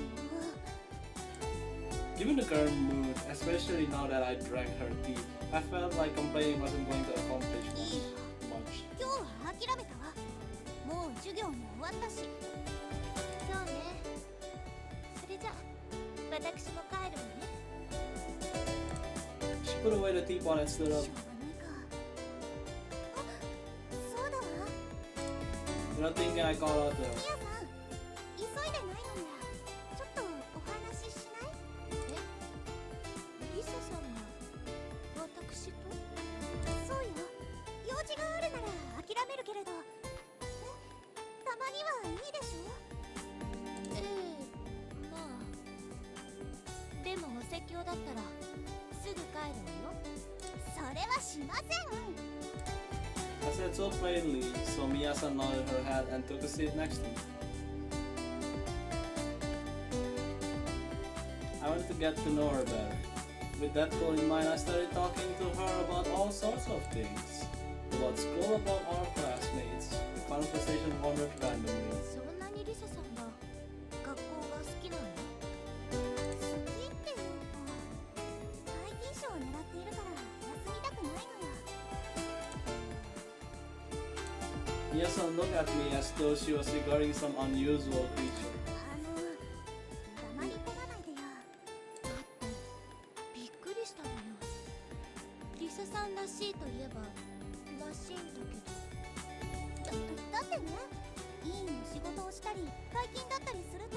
Given the current mood, especially now that I drank her tea, I felt like complaining wasn't going to accomplish いい much. 今日は諦めたわもう授業も終わったしそうね。それじゃ私も帰るわね。 She put away the teapot and stood しょう up. がないかあそうだわ Without thinking, I called out to ミ her. ヤさん急いでないのならちょっとお話ししないリサさんが私と？そうよ用事があるなら諦めるけれどねたまにはいいでしょええ、まあ。でもお説教だったらすぐ帰るわよ。それはしません I said so plainly, so Miyasa nodded her head and took a seat next to me. I wanted to get to know her better. With that goal in mind, I started talking to her about all sorts of things. About school, about our classmates. The conversation wandered randomly. そんなにリサさんが学校が好きなの？好きっていうか皆勤賞を狙っているから休みたくないのよ Miyasa looked at me as though she was regarding some unusual creature. 黙り込まないでよだってびっくりしたのよ。リサさんらしいといえばらしいんだけど。だってね委員の仕事をしたり解禁だったりすると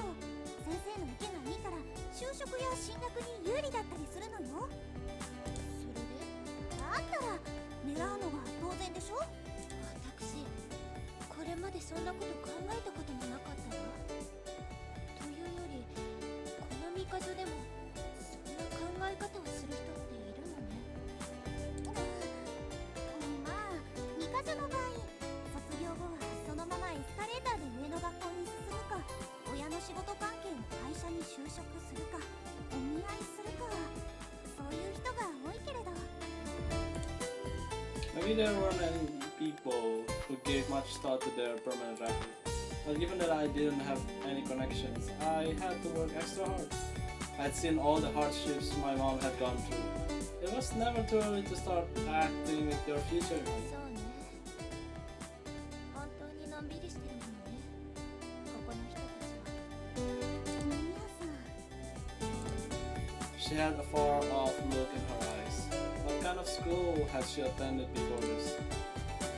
先生の受けがいいから就職や進学に有利だったりするのよそれでだったら狙うのが当然でしょ私ここれまでそんなこと考えたこともなかったわ。というよりこのミカジョでもそんな考え方をする人っているのね。まあミカジョの場合、卒業後はそのままエスカレーターで上の学校に進むか、親の仕事関係の会社に就職するか、お見合いするか、そういう人が多いけれど。 Maybe there weren't any people who gave much thought to their permanent record. But given that I didn't have any connections, I had to work extra hard. I had seen all the hardships my mom had gone through. It was never too early to start acting with your future in mind. そうね。本当にのんびりしてるものね。ここの人たちは。ミヤさん、 She had a far-off look in her eyes. What kind of school had she attended before this?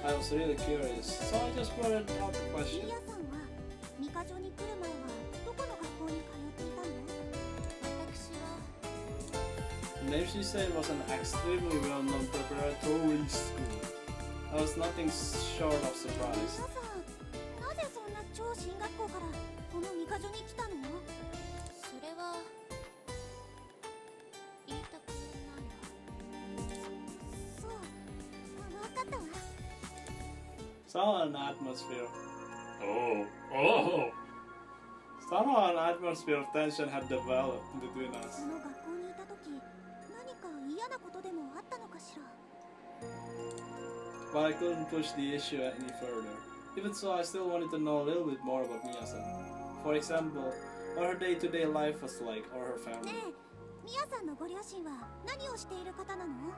I was really curious, so I just blurted out the ミ question. ヤさんはミカジョに来る前はどこの学校に通っていたの？私は The name she said was an extremely well-known preparatory school. I was nothing short of ミ surprised. ヤさん、なぜそんな超進学校からこのミカジョに来たの？それは言いたくないわ。そう、わかったわ。 Somehow an atmosphere. Oh. Somehow an atmosphere of tension had developed between us. その学校にいた時、何か嫌なことでもあったのかしら？ But I couldn't push the issue any further. Even so, I still wanted to know a little bit more about Miya-san. For example, what her day-to-day life was like, or her ね family. え、ミヤさんのご両親は何をしている方なの？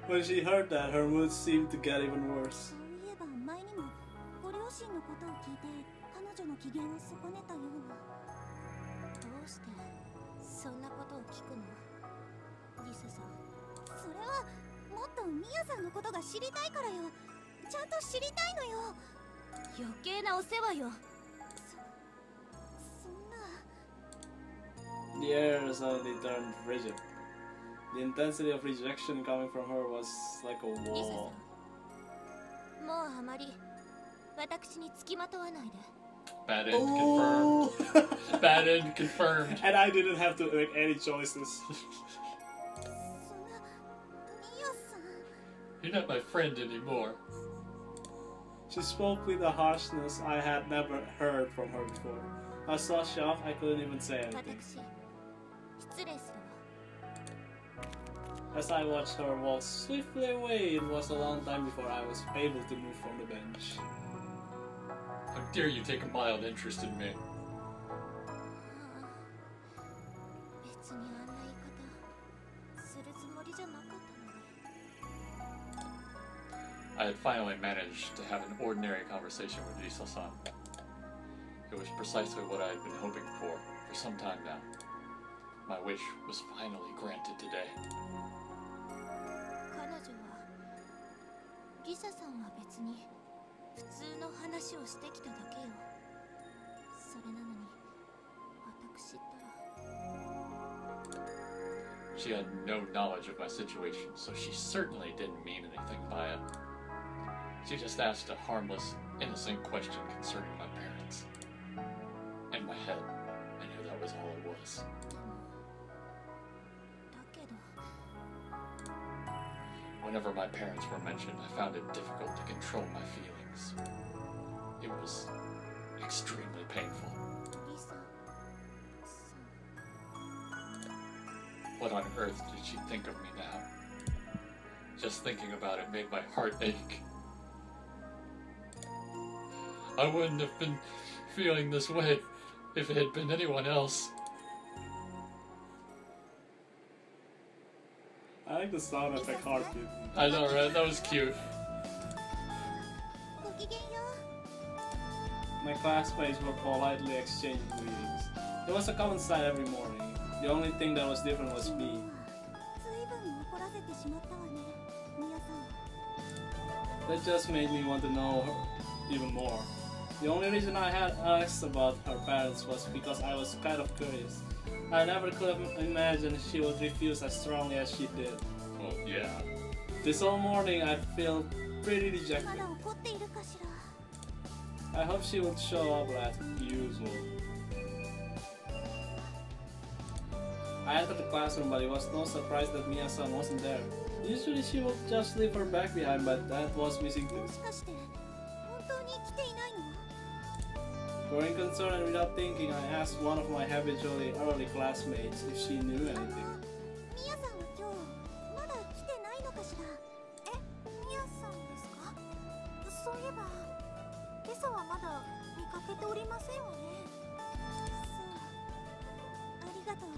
When she heard that, her mood seemed to get even worse. そういえば前にもご両親のことを聞いて彼女の機嫌を損ねたような。どうしてそんなことを聞くの？リサさん。それはもっとミヤさんのことが知りたいからよ。ちゃんと知りたいのよ。余計なお世話よ。そんな。 The air suddenly turned rigid. The intensity of rejection coming from her was like a リサさ wall. ん。もうあまり私につきまとわないで。Bad end confirmed. Bad end confirmed. And I didn't have to make any choices. そんな。ミヤさん。 You're not my friend anymore. She spoke with a harshness I had never heard from her before. I was so shocked I couldn't even say anything. 私、失礼するわ。 As I watched her walk swiftly away, it was a long time before I was able to move from the bench. How dare you take a mild interest in me? 別にあんな言い方するつもりじゃなかったのに。 I had finally managed to have an ordinary conversation with Lisa-san. It was precisely what I had been hoping for some time now. My wish was finally granted today. 彼女はリサさんは別に普通の話をしてきただけよ。それなのに私ったら。 She had no knowledge of my situation, so she certainly didn't mean anything by it. She just asked a harmless, innocent question concerning my parents. In my head, I knew that was all it was. だけど Whenever my parents were mentioned, I found it difficult to control my feelings. It was extremely painful. リサさん。 What on earth did she think of me now? Just thinking about it made my heart ache. I wouldn't have been feeling this way if it had been anyone else. I like the sound effect heartbeat. I know, right? That was cute. ごきげんよ My classmates were politely exchanging greetings. It was a common sight every morning. The only thing that was different う。 was 昨日 me. は随分怒らせてしまったわね、ミヤさん。 That just made me want to know her even more. The only reason I had asked about her parents was because I was kind of curious. I never could have imagined she would refuse as strongly as she did. Oh, yeah. This whole morning I feel pretty dejected. まだ怒っているかしら。 I hope she would show up like usual. I entered the classroom, but it was no surprise that Mia-san wasn't there. Usually she would just leave her bag behind, but that was missing too. もしかして本当に来ていないの？ Growing concerned and without thinking, I asked one of my habitually early classmates if she knew anything. ミヤさんは今日まだ来てないのかしら。え、ミヤさんですか？そういえば今朝はまだ見かけておりませんわね。そう、ありがとう。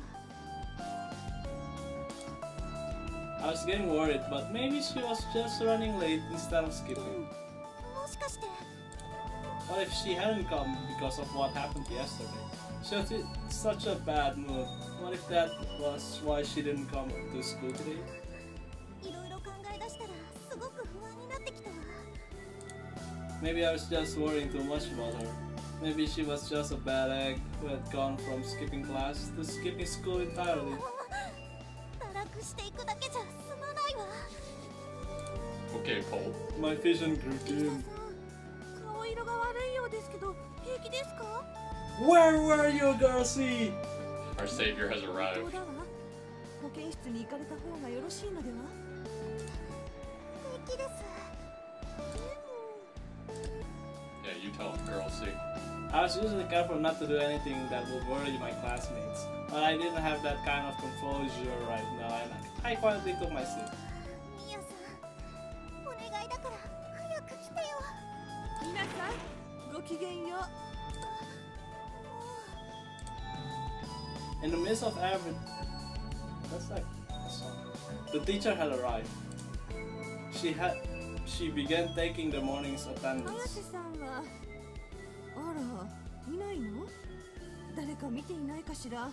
I was getting worried, but maybe she was just running late instead of skipping. もしかして What if she hadn't come because of what happened yesterday? She was in such a bad mood. What if that was why she didn't come to school today? いろいろ考え出したらすごく不安になってきたわ。 Maybe I was just worrying too much about her. Maybe she was just a bad egg who had gone from skipping class to skipping school entirely. 堕落していくだけじゃ済まないわ。 Okay, Cole. My vision grew リサ dim. さん、顔色が悪いようですけど平気ですか？ Where were you, Garcia? Our savior has 本 arrived. 当だわ。保健室に行かれた方がよろしいのでは？平気です。 Yeah, you tell him, girl. See. I was usually careful not to do anything that would worry my classmates, but I didn't have that kind of composure right now, and I quietly took my seat. ミヤさん、お願いだから早く来てよ。皆さん、ごきげんよう。 In the midst of every... That's like a song. The teacher had arrived. She began taking the morning's 綾 attendance. 瀬さんはあら、いないの？誰か見ていないかしら？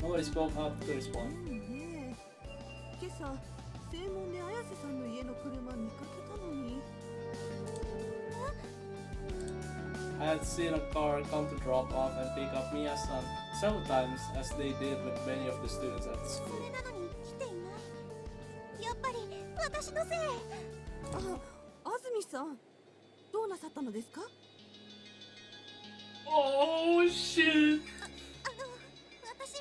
Nobody spoke up to respond. ねえ、今朝正門で綾瀬さんの家の車見かけたのに。 I had seen a car come to drop off and pick up Mia-san several times, as they did with many of the students at the そ school. れなのに来ていない。やっぱり私のせい。あ、安住さん、どうなさったのですか？ Oh shit! 私、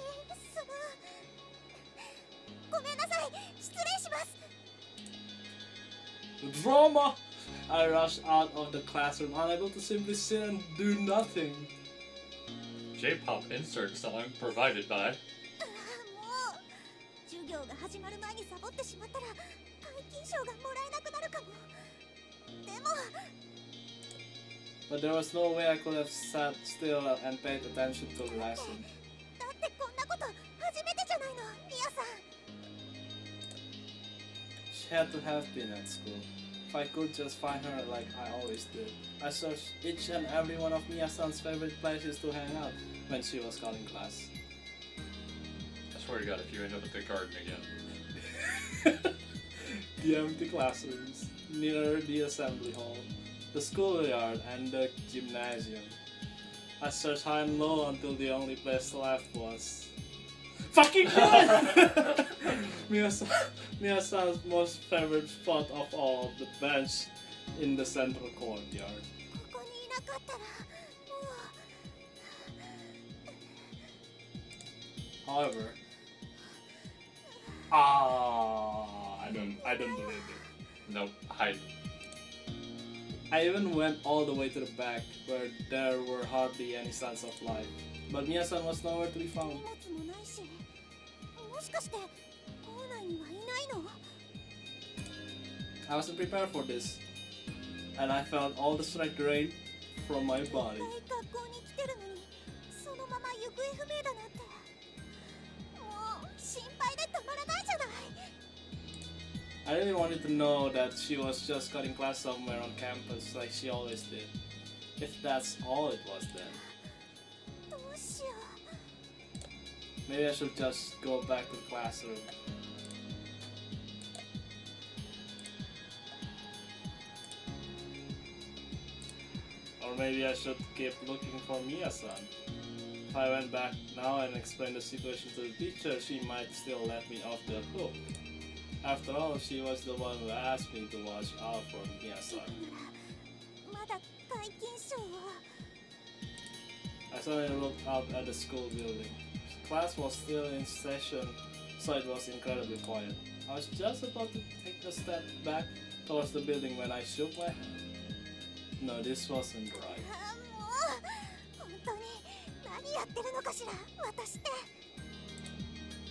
ごめんなさい。失礼します。 Drama! I rushed out of the classroom, unable to simply sit and do nothing. J-pop insert song provided by. もう授業が始まる前にサボってしまったら皆勤賞がもらえなくなるかも。でも But there was no way I could have sat still and paid attention to the lesson. だってこんなこと初めてじゃないの、ミヤさん。 She had to have been at school. If I could just find her like I always did. I searched each and every one of Mia-san's favorite places to hang out when she was cutting class. I swear to God, if you end up at the garden again. The empty classrooms, near the assembly hall, the schoolyard, and the gymnasium. I searched high and low until the only place left was... Fucking God! Mia-san's most favorite spot of all, the bench in the central courtyard. ここにいなかったらもう However, I don't believe it. Nope, hide. I even went all the way to the back, where there were hardly any signs of life. But Mia-san was nowhere to be 荷 found. 物もないし、もしかして校内にはいないの？ I wasn't prepared for this, and I felt all the strength drain from my 一 body. 回学校に来てるのにそのまま行方不明だなんて、もう心配でたまらないじゃない。 I really wanted to know that she was just cutting class somewhere on campus like she always did. If that's all it was then. どうしよう。 Maybe I should just go back to the classroom. Or maybe I should keep looking for Mia-san. If I went back now and explained the situation to the teacher, she might still let me off the hook. After all, she was the one who asked me to watch out for Mia-san. まだ皆勤賞を。 I suddenly looked out at the school building. Class was still in session, so it was incredibly quiet. I was just about to take a step back towards the building when I shook my head. No, this wasn't right. もう本当に何やってるのかしら私って。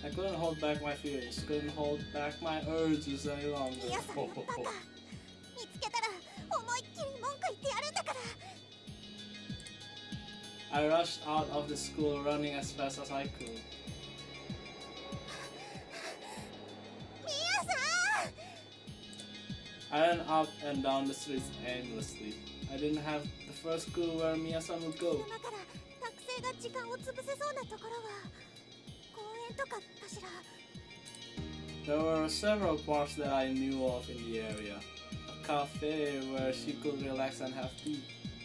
I couldn't hold back my feelings, couldn't hold back my urges any longer. ミヤさんのバカ見つけたら思いっきり文句言ってやるんだから。 I rushed out of the school, running as fast as I could. ミヤさん I ran up and down the streets aimlessly. I didn't have the first clue where Mia-san would go. 車から学生が時間を潰せそうなところは公園とかかしら。 There were several parks that I knew of in the area. A cafe where she could relax and have tea.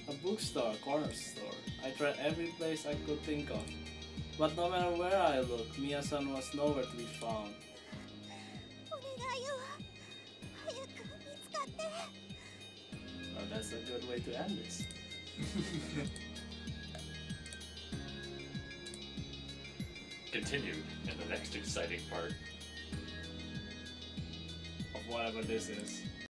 A bookstore, a corner store. I tried every place I could think of. But no matter where I looked, Mia-san was nowhere to be found. お願いよ早く見つかって。 Well, that's a good way to end this. Continued in the next exciting part. Of whatever this is.